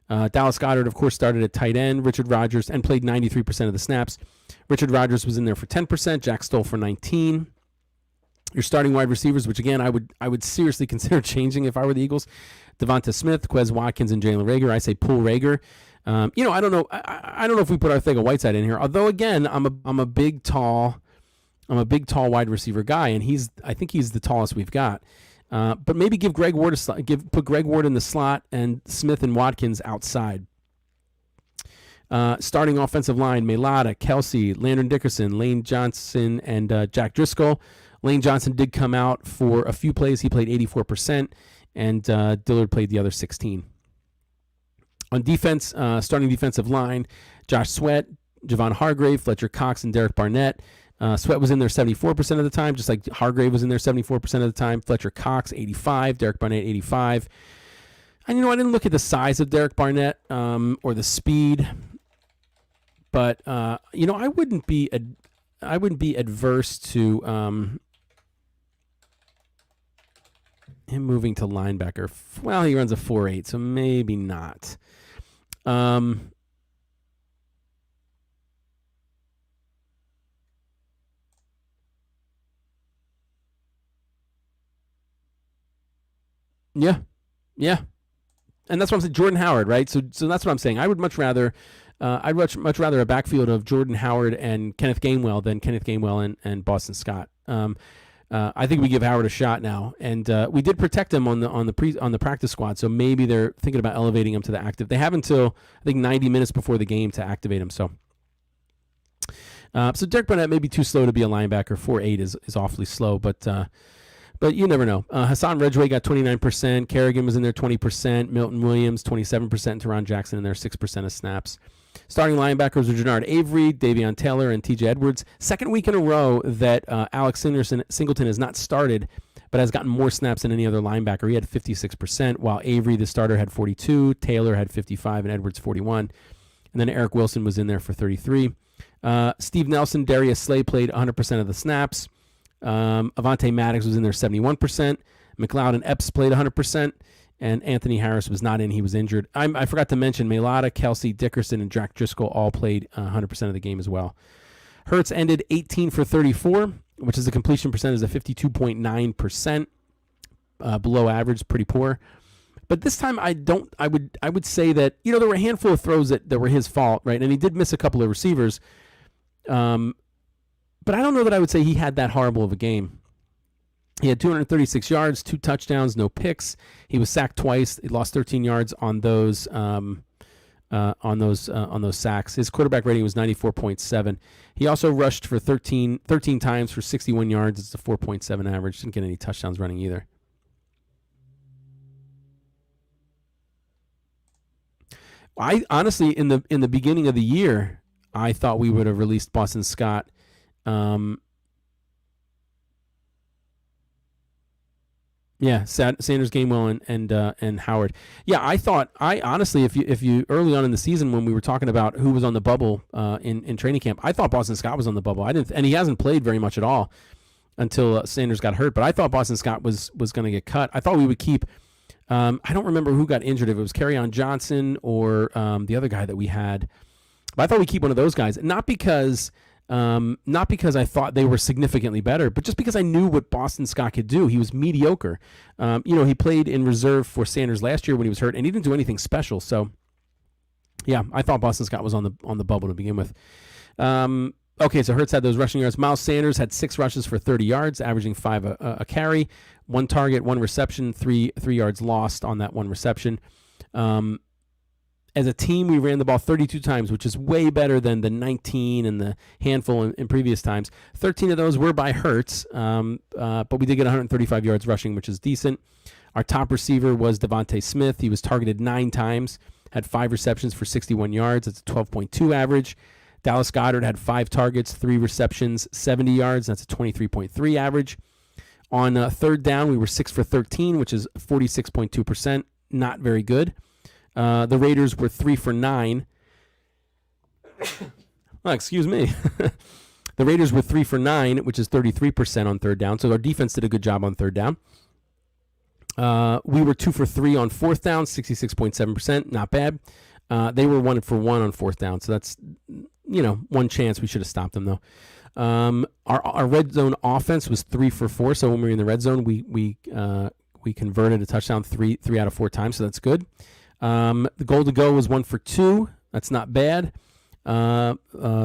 Dallas Goedert, of course, started at tight end. Richard Rodgers, and played 93% of the snaps. Richard Rodgers was in there for 10%. Jack Stoll for 19%. Your starting wide receivers, which again I would seriously consider changing if I were the Eagles. Devonta Smith, Quez Watkins, and Jalen Reagor. I say pull Reagor. I don't know. I don't know if we put Arcega-Whiteside in here. Although again, I'm a big tall wide receiver guy, and I think he's the tallest we've got. But maybe give Greg Ward put Greg Ward in the slot and Smith and Watkins outside. Starting offensive line: Mailata, Kelsey, Landon Dickerson, Lane Johnson, and Jack Driscoll. Lane Johnson did come out for a few plays. He played 84%, and Dillard played the other 16%. On defense, starting defensive line: Josh Sweat, Javon Hargrave, Fletcher Cox, and Derek Barnett. Sweat was in there 74% of the time, just like Hargrave was in there 74% of the time. Fletcher Cox, 85%. Derek Barnett, 85%. And, I didn't look at the size of Derek Barnett or the speed. But, I wouldn't be adverse to him moving to linebacker. Well, he runs a 4.8, so maybe not. Yeah. And that's what I'm saying. Jordan Howard, right? So that's what I'm saying. I would much rather, much rather a backfield of Jordan Howard and Kenneth Gainwell than Kenneth Gainwell and Boston Scott. I think we give Howard a shot now, and we did protect him on the practice squad. So maybe they're thinking about elevating him to the active. They have until I think 90 minutes before the game to activate him. So Derek Barnett may be too slow to be a linebacker. 4.8 is awfully slow, but you never know. Hassan Reddick got 29%. Kerrigan was in there 20%. Milton Williams 27%. Teron Jackson in there 6% of snaps. Starting linebackers were Jernard Avery, Davion Taylor, and T.J. Edwards. Second week in a row that Alex Singleton has not started, but has gotten more snaps than any other linebacker. He had 56%, while Avery, the starter, had 42. Taylor had 55, and Edwards 41. And then Eric Wilson was in there for 33. Steve Nelson, Darius Slay played 100% of the snaps. Avonte Maddox was in there 71%. McLeod and Epps played 100%. And Anthony Harris was not in. He was injured. I forgot to mention Mailata, Kelsey, Dickerson, and Jack Driscoll all played 100% of the game as well. Hurts ended 18 for 34, which is a completion percentage of 52.9%. Below average, pretty poor. But this time I would say that, there were a handful of throws that were his fault, right? And he did miss a couple of receivers. But I don't know that I would say he had that horrible of a game. He had 236 yards, 2 touchdowns, no picks. He was sacked twice. He lost 13 yards on those sacks. His quarterback rating was 94.7. He also rushed for 13 times for 61 yards. It's a 4.7 average. Didn't get any touchdowns running either. I honestly, in the beginning of the year, I thought we would have released Boston Scott. Yeah, Sanders, Gainwell, and Howard. Yeah, I honestly, if you early on in the season when we were talking about who was on the bubble in training camp, I thought Boston Scott was on the bubble. And he hasn't played very much at all until Sanders got hurt. But I thought Boston Scott was going to get cut. I thought we would keep. I don't remember who got injured. If it was Kerryon Johnson or the other guy that we had, but I thought we'd keep one of those guys. Not because I thought they were significantly better, but just because I knew what Boston Scott could do. He was mediocre. He played in reserve for Sanders last year when he was hurt, and he didn't do anything special. So, yeah, I thought Boston Scott was on the bubble to begin with. Okay, so Hurts had those rushing yards. Miles Sanders had 6 rushes for 30 yards, averaging 5 a carry, 1 target, 1 reception, 3 yards lost on that 1 reception. As a team, we ran the ball 32 times, which is way better than the 19 and the handful in previous times. 13 of those were by Hurts, but we did get 135 yards rushing, which is decent. Our top receiver was Devontae Smith. He was targeted 9 times, had 5 receptions for 61 yards. That's a 12.2 average. Dallas Goedert had 5 targets, 3 receptions, 70 yards. That's a 23.3 average. On third down, we were 6 for 13, which is 46.2%. Not very good. The Raiders were 3 for 9. Oh, excuse me. The Raiders were 3 for 9, which is 33% on third down. So our defense did a good job on third down. We were 2 for 3 on fourth down, 66.7%. Not bad. They were 1 for 1 on fourth down. So that's, one chance. We should have stopped them, though. Our red zone offense was 3 for 4. So when we were in the red zone, we converted a touchdown 3 out of 4 times. So that's good. The goal to go was 1 for 2. That's not bad. The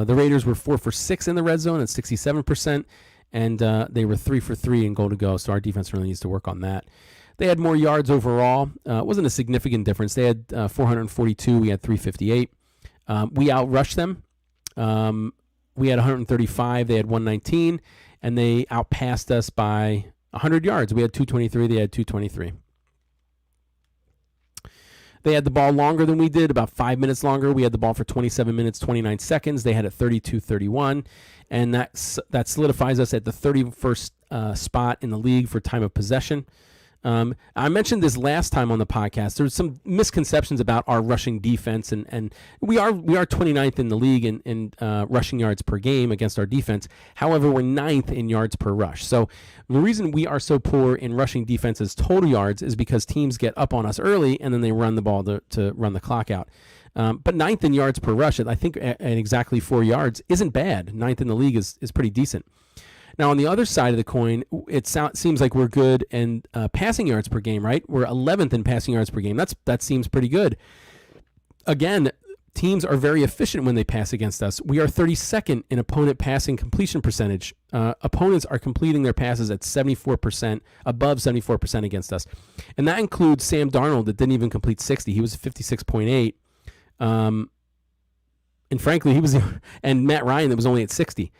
Raiders were 4 for 6 in the red zone at 67%, and they were 3 for 3 in goal to go. So our defense really needs to work on that. They had more yards overall. It wasn't a significant difference. They had 442. We had 358. We outrushed them. We had 135. They had 119, and they outpassed us by 100 yards. We had 223. They had 223. They had the ball longer than we did, about 5 minutes longer. We had the ball for 27 minutes, 29 seconds. They had it 32-31, and that solidifies us at the 31st spot in the league for time of possession. I mentioned this last time on the podcast. There's some misconceptions about our rushing defense, and we are 29th in the league in rushing yards per game against our defense. However, we're 9th in yards per rush. So the reason we are so poor in rushing defense's total yards is because teams get up on us early and then they run the ball to run the clock out. But 9th in yards per rush, I think at exactly 4 yards, isn't bad. 9th in the league is pretty decent. Now, on the other side of the coin, it seems like we're good in passing yards per game, right? We're 11th in passing yards per game. That seems pretty good. Again, teams are very efficient when they pass against us. We are 32nd in opponent passing completion percentage. Opponents are completing their passes at 74%, above 74% against us. And that includes Sam Darnold that didn't even complete 60. He was 56.8. And frankly, and Matt Ryan that was only at 60.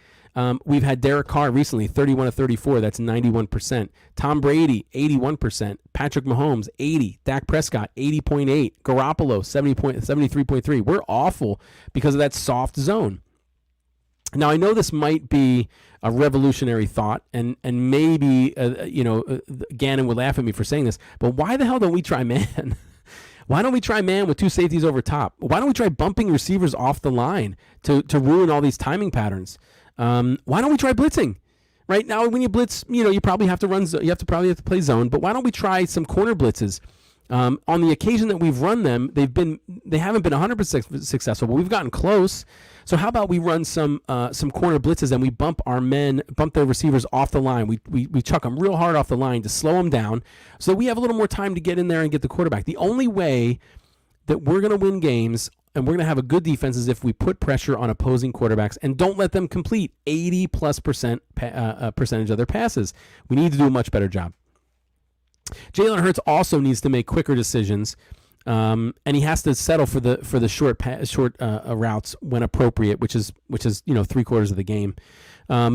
We've had Derek Carr recently, 31 of 34. That's 91%. Tom Brady, 81%. Patrick Mahomes, 80. Dak Prescott, 80.8. Garoppolo, 73.3. We're awful because of that soft zone. Now, I know this might be a revolutionary thought, and maybe, Gannon would laugh at me for saying this, but why the hell don't we try man? Why don't we try man with 2 safeties over top? Why don't we try bumping receivers off the line to ruin all these timing patterns? Why don't we try blitzing? right? Now, when you blitz, you probably have to probably have to play zone, but why don't we try some corner blitzes? On the occasion that we've run them, they haven't been 100% successful, but we've gotten close. So how about we run some corner blitzes and we bump their receivers off the line. We chuck them real hard off the line to slow them down, so we have a little more time to get in there and get the quarterback. The only way that we're going to win games and we're going to have a good defense is if we put pressure on opposing quarterbacks and don't let them complete 80+% percentage of their passes. We need to do a much better job. Jalen Hurts also needs to make quicker decisions, and he has to settle for the short routes when appropriate, which is 3/4 of the game.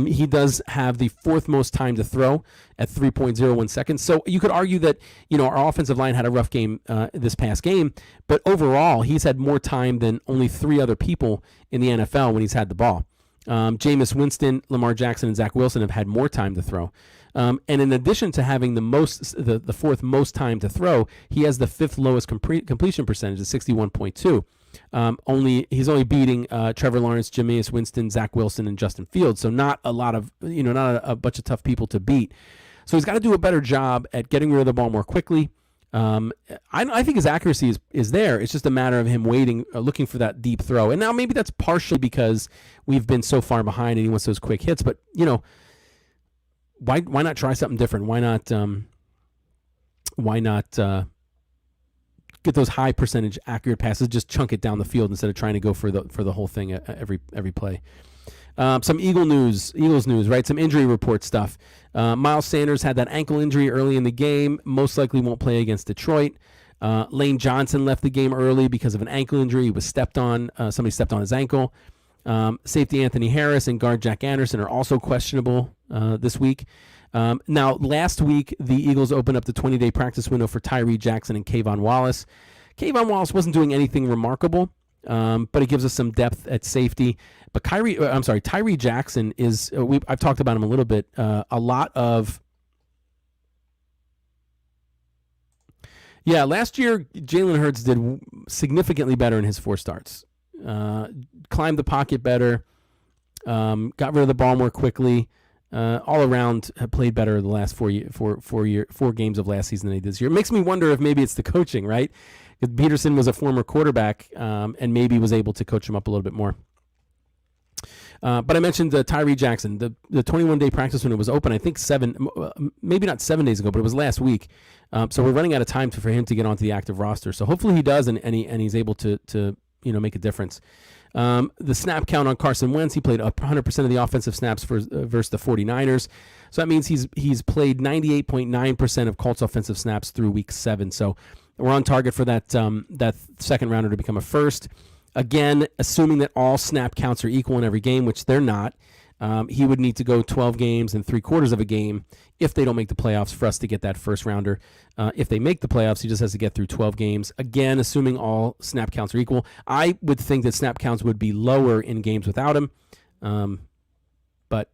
He does have the fourth most time to throw at 3.01 seconds. So you could argue that our offensive line had a rough game this past game, but overall he's had more time than only 3 other people in the NFL when he's had the ball. Jameis Winston, Lamar Jackson, and Zach Wilson have had more time to throw. And in addition to having the fourth most time to throw, he has the 5th lowest completion percentage at 61.2. He's only beating Trevor Lawrence, Jameis Winston, Zach Wilson, and Justin Fields. So not a lot of not a bunch of tough people to beat. So he's got to do a better job at getting rid of the ball more quickly. I think his accuracy is there. It's just a matter of him waiting, looking for that deep throw. And now maybe that's partially because we've been so far behind and he wants those quick hits. But why not try something different? Why not get those high percentage accurate passes? Just chunk it down the field instead of trying to go for the whole thing every play. Some Eagles news, right? Some injury report stuff. Miles Sanders had that ankle injury early in the game. Most likely won't play against Detroit. Lane Johnson left the game early because of an ankle injury. He was stepped on. Somebody stepped on his ankle. Safety Anthony Harris and guard Jack Anderson are also questionable this week. Now, last week, the Eagles opened up the 20-day practice window for Tyree Jackson and Kayvon Wallace. Kayvon Wallace wasn't doing anything remarkable, but it gives us some depth at safety. But Tyree Jackson is, I've talked about him a little bit, last year, Jalen Hurts did significantly better in his 4 starts. Climbed the pocket better, got rid of the ball more quickly, all around played better the last 4 games of last season than he did this year. It makes me wonder if maybe it's the coaching, right? Because Peterson was a former quarterback and maybe was able to coach him up a little bit more. But I mentioned Tyree Jackson. The 21-day practice window was open, I think maybe not 7 days ago, but it was last week. So we're running out of time for him to get onto the active roster. So hopefully he does, and he's able to make a difference. The snap count on Carson Wentz, he played 100% of the offensive snaps versus the 49ers. So that means he's played 98.9% of Colts offensive snaps through week 7. So we're on target for that second rounder to become a first. Again, assuming that all snap counts are equal in every game, which they're not, he would need to go 12 games and 3/4 of a game if they don't make the playoffs for us to get that first rounder. If they make the playoffs, he just has to get through 12 games. Again, assuming all snap counts are equal. I would think that snap counts would be lower in games without him, but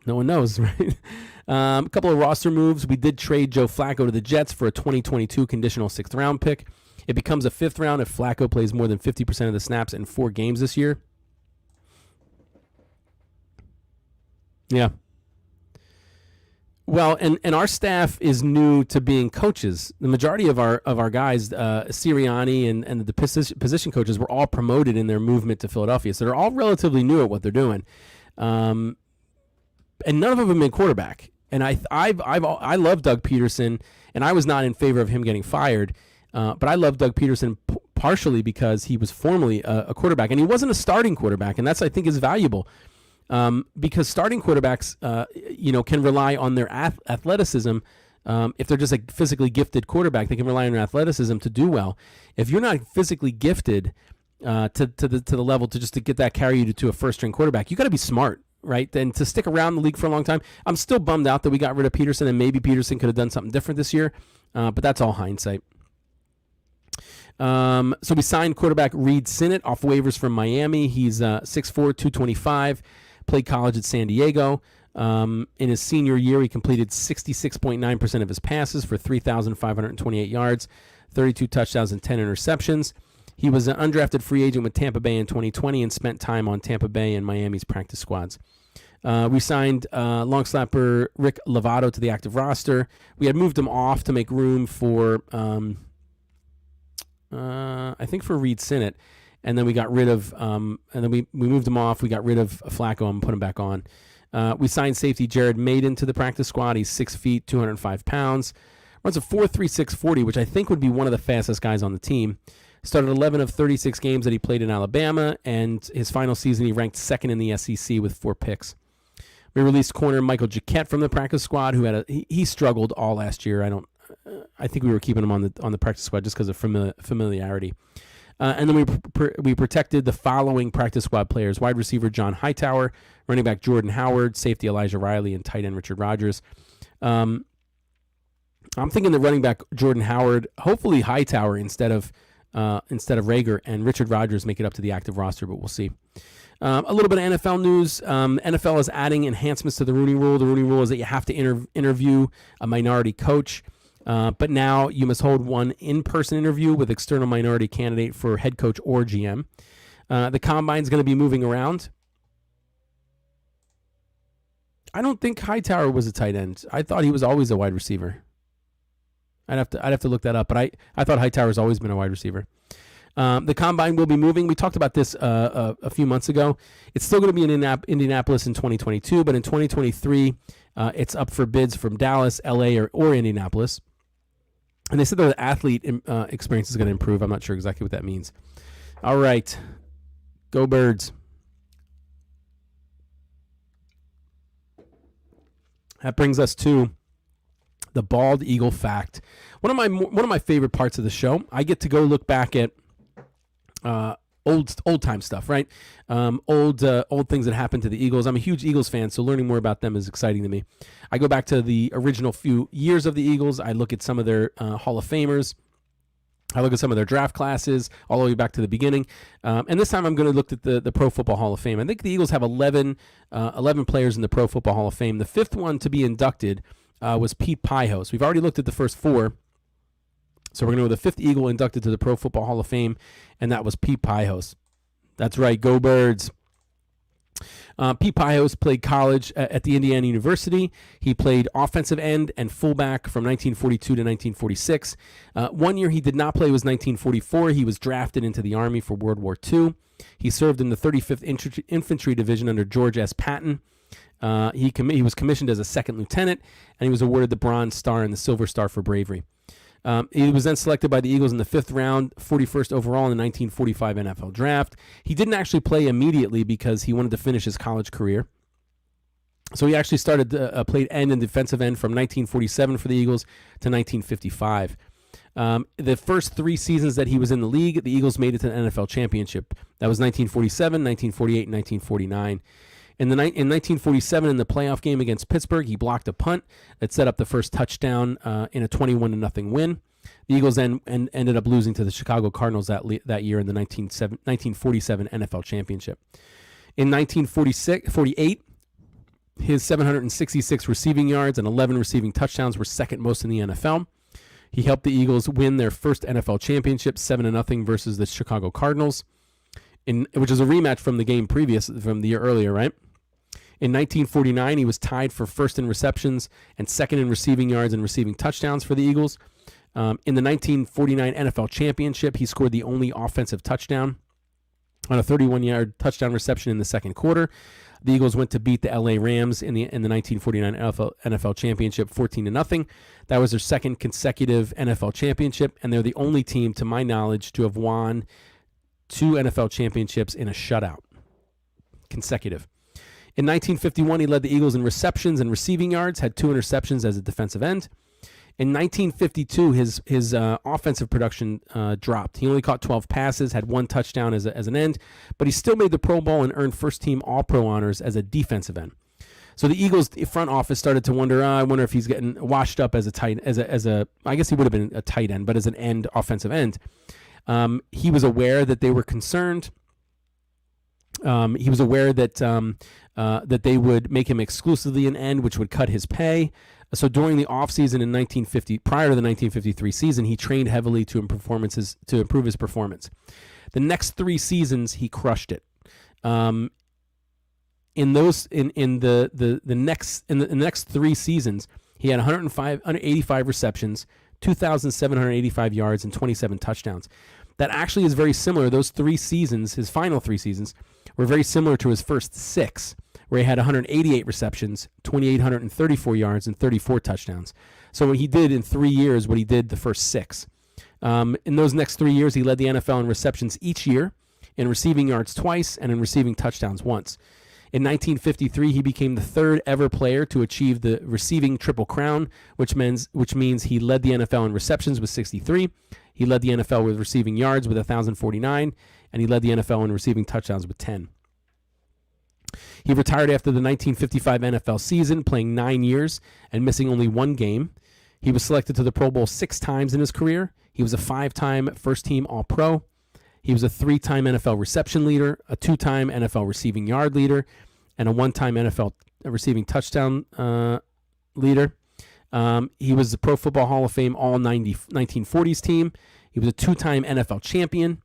no one knows, right? A couple of roster moves. We did trade Joe Flacco to the Jets for a 2022 conditional 6th round pick. It becomes a 5th round if Flacco plays more than 50% of the snaps in 4 games this year. Yeah. Well, and our staff is new to being coaches. The majority of our guys, Sirianni and the position coaches, were all promoted in their movement to Philadelphia. So they're all relatively new at what they're doing. And none of them have been quarterback. And I love Doug Peterson, and I was not in favor of him getting fired. But I love Doug Peterson partially because he was formerly a quarterback, and he wasn't a starting quarterback, and that's, I think, is valuable. Because starting quarterbacks, can rely on their athleticism. If they're just a physically gifted quarterback, they can rely on their athleticism to do well. If you're not physically gifted to the level to get that carry you to a first-string quarterback, you got to be smart, right? And to stick around the league for a long time. I'm still bummed out that we got rid of Peterson, and maybe Peterson could have done something different this year, but that's all hindsight. So we signed quarterback Reed Sinnett off waivers from Miami. He's 6'4", 225, played college at San Diego. In his senior year, he completed 66.9% of his passes for 3,528 yards, 32 touchdowns, and 10 interceptions. He was an undrafted free agent with Tampa Bay in 2020 and spent time on Tampa Bay and Miami's practice squads. We signed long snapper Rick Lovato to the active roster. We had moved him off to make room for, I think for Reed Sinnett. And then we got rid of, and then we moved him off. We got rid of Flacco and put him back on. We signed safety Jared Maiden to the practice squad. He's 6 feet, 205 pounds. Runs a 4.36 40, which I think would be one of the fastest guys on the team. Started 11 of 36 games that he played in Alabama, and his final season he ranked second in the SEC with 4 picks. We released corner Michael Jaquette from the practice squad, who had he struggled all last year. I think we were keeping him on the practice squad just because of familiarity. And then we protected the following practice squad players: wide receiver John Hightower, running back Jordan Howard, safety Elijah Riley, and tight end Richard Rodgers. I'm thinking the running back Jordan Howard, hopefully Hightower instead of Rager, and Richard Rodgers make it up to the active roster, but we'll see. A little bit of NFL news. NFL is adding enhancements to the Rooney Rule. The Rooney Rule is that you have to interview a minority coach. But now you must hold one in-person interview with external minority candidate for head coach or GM. The combine is going to be moving around. I don't think Hightower was a tight end. I thought he was always a wide receiver. I'd have to look that up, but I thought Hightower's always been a wide receiver. The combine will be moving. We talked about this a few months ago. It's still going to be in Indianapolis in 2022, but in 2023, it's up for bids from Dallas, LA, or Indianapolis. And they said that the athlete experience is going to improve. I'm not sure exactly what that means. All right. Go Birds. That brings us to the Bald Eagle Fact. One of my favorite parts of the show. I get to go look back at old time stuff, right? Old things that happened to the Eagles. I'm a huge Eagles fan, so learning more about them is exciting to me. I go back to the original few years of the Eagles. I look at some of their Hall of Famers. I look at some of their draft classes all the way back to the beginning. And this time I'm going to look at the Pro Football Hall of Fame. I think the Eagles have 11 players in the Pro Football Hall of Fame. The fifth one to be inducted was Pete Pihos. We've already looked at the first 4. So we're going to go with the fifth Eagle inducted to the Pro Football Hall of Fame, and that was Pete Pihos. That's right, go Birds. Pete Pihos played college at the Indiana University. He played offensive end and fullback from 1942 to 1946. One year he did not play was 1944. He was drafted into the Army for World War II. He served in the 35th Infantry Division under George S. Patton. He was commissioned as a second lieutenant, and he was awarded the Bronze Star and the Silver Star for bravery. He was then selected by the Eagles in the 5th round, 41st overall in the 1945 NFL Draft. He didn't actually play immediately because he wanted to finish his college career. So he actually played end and defensive end from 1947 for the Eagles to 1955. The first 3 seasons that he was in the league, the Eagles made it to the NFL championship. That was 1947, 1948, and 1949. In 1947, in the playoff game against Pittsburgh, he blocked a punt that set up the first touchdown in a 21-0 win. The Eagles then ended up losing to the Chicago Cardinals that year in the 1947 NFL Championship. In 1948, his 766 receiving yards and 11 receiving touchdowns were second most in the NFL. He helped the Eagles win their first NFL championship, 7-0 versus the Chicago Cardinals, which is a rematch from the game from the year earlier, right? In 1949, he was tied for first in receptions and second in receiving yards and receiving touchdowns for the Eagles. In the 1949 NFL Championship, he scored the only offensive touchdown on a 31-yard touchdown reception in the second quarter. The Eagles went to beat the LA Rams in the 1949 NFL Championship 14-0. That was their second consecutive NFL championship, and they're the only team, to my knowledge, to have won 2 NFL championships in a shutout, consecutive. In 1951, he led the Eagles in receptions and receiving yards, had 2 interceptions as a defensive end. In 1952, his offensive production dropped. He only caught 12 passes, had 1 touchdown as an end, but he still made the Pro Bowl and earned first-team All-Pro honors as a defensive end. So the Eagles front office started to wonder, I wonder if he's getting washed up as a tight, I guess he would have been a tight end, but as an end, offensive end. He was aware that they were concerned. He was aware that that they would make him exclusively an end, which would cut his pay. So during the offseason in 1950, prior to the 1953 season, he trained heavily to improve his performance. The next 3 seasons, he crushed it. in the next 3 seasons, he had 185 receptions, 2,785 yards, and 27 touchdowns. That actually is very similar. Those 3 seasons, his final 3 seasons, were very similar to his first 6, where he had 188 receptions, 2,834 yards, and 34 touchdowns. So what he did in 3 years, what he did the first 6. In those next 3 years, he led the NFL in receptions each year, in receiving yards twice, and in receiving touchdowns once. In 1953, he became the 3rd ever player to achieve the receiving Triple Crown, which means he led the NFL in receptions with 63, he led the NFL with receiving yards with 1,049, and he led the NFL in receiving touchdowns with 10. He retired after the 1955 NFL season, playing 9 years and missing only 1 game. He was selected to the Pro Bowl 6 times in his career. He was a 5-time first-team All-Pro. He was a 3-time NFL reception leader, a 2-time NFL receiving yard leader, and a 1-time NFL receiving touchdown leader. He was the Pro Football Hall of Fame All-90 1940s team. He was a 2-time NFL champion.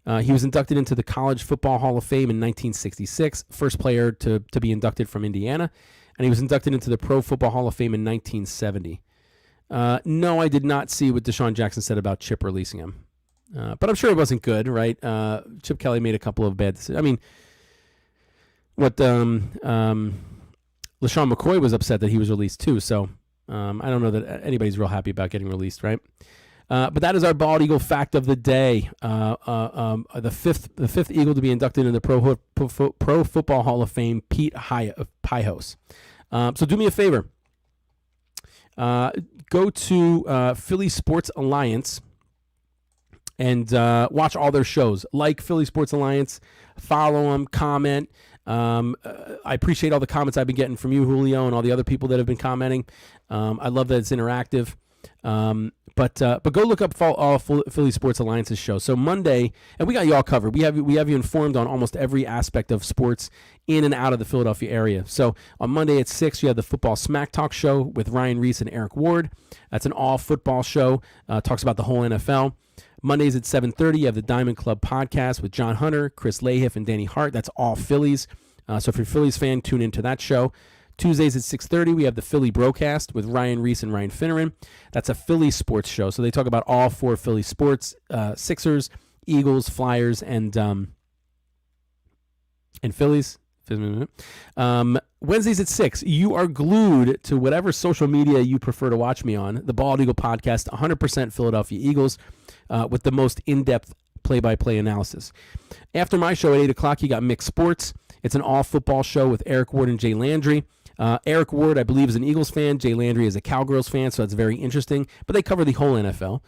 He was inducted into the College Football Hall of Fame in 1966, first player to be inducted from Indiana. And he was inducted into the Pro Football Hall of Fame in 1970. No, I did not see what Deshaun Jackson said about Chip releasing him. But I'm sure it wasn't good, right? Chip Kelly made a couple of bad decisions. I mean, what LaShawn McCoy was upset that he was released too. So I don't know that anybody's real happy about getting released, right? But that is our Bald Eagle fact of the day. The fifth Eagle to be inducted in the Pro Football Hall of Fame, Pete Pihos. So do me a favor. Go to Philly Sports Alliance and watch all their shows. Like Philly Sports Alliance, follow them, comment. I appreciate all the comments I've been getting from you, Julio, and all the other people that have been commenting. I love that it's interactive. But go look up all Philly Sports Alliance's show. So Monday, and we got you all covered. We have you informed on almost every aspect of sports in and out of the Philadelphia area. So on Monday at 6, you have the Football Smack Talk show with Ryan Reese and Eric Ward. That's an all football show. Talks about the whole NFL. Mondays at 7:30, you have the Diamond Club podcast with John Hunter, Chris Lahiff, and Danny Hart. That's all Phillies. So if you're a Phillies fan, tune into that show. Tuesdays at 6:30, we have the Philly Broadcast with Ryan Reese and Ryan Finneran. That's a Philly sports show. So they talk about all 4 Philly sports, Sixers, Eagles, Flyers, and Phillies. Wednesdays at 6, you are glued to whatever social media you prefer to watch me on. The Bald Eagle Podcast, 100% Philadelphia Eagles, with the most in-depth play-by-play analysis. After my show at 8 o'clock, you got Mixed Sports. It's an all-football show with Eric Ward and Jay Landry. Eric Ward, I believe, is an Eagles fan. Jay Landry is a Cowgirls fan, so that's very interesting. But they cover the whole NFL.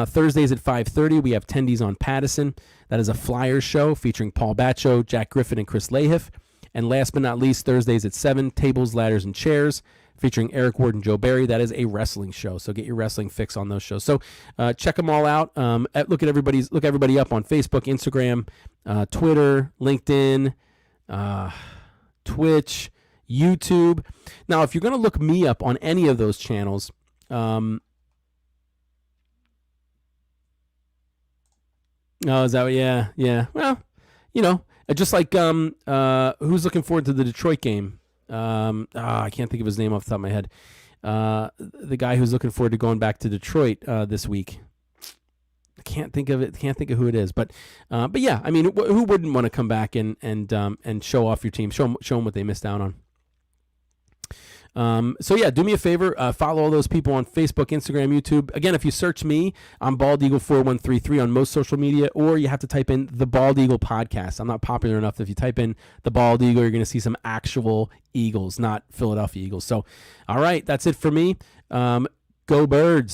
Thursdays at 5:30, we have Tendies on Pattison. That is a Flyers show featuring Paul Batcho, Jack Griffin, and Chris Lahiff. And last but not least, Thursdays at 7, Tables, Ladders, and Chairs, featuring Eric Ward and Joe Barry. That is a wrestling show, so get your wrestling fix on those shows. So check them all out. Look everybody up on Facebook, Instagram, Twitter, LinkedIn, Twitch, YouTube. Now, if you're going to look me up on any of those channels, is that what, yeah. Well, just like who's looking forward to the Detroit game? I can't think of his name off the top of my head. The guy who's looking forward to going back to Detroit this week. I can't think of it. Can't think of who it is. But yeah, I mean, who wouldn't want to come back and show off your team, show them what they missed out on. So yeah, do me a favor, follow all those people on Facebook, Instagram, YouTube. Again, if you search me, I'm Bald Eagle 4133 on most social media, or you have to type in the Bald Eagle Podcast. I'm not popular enough that if you type in the Bald Eagle, you're going to see some actual Eagles, not Philadelphia Eagles. So, all right, that's it for me. Go Birds.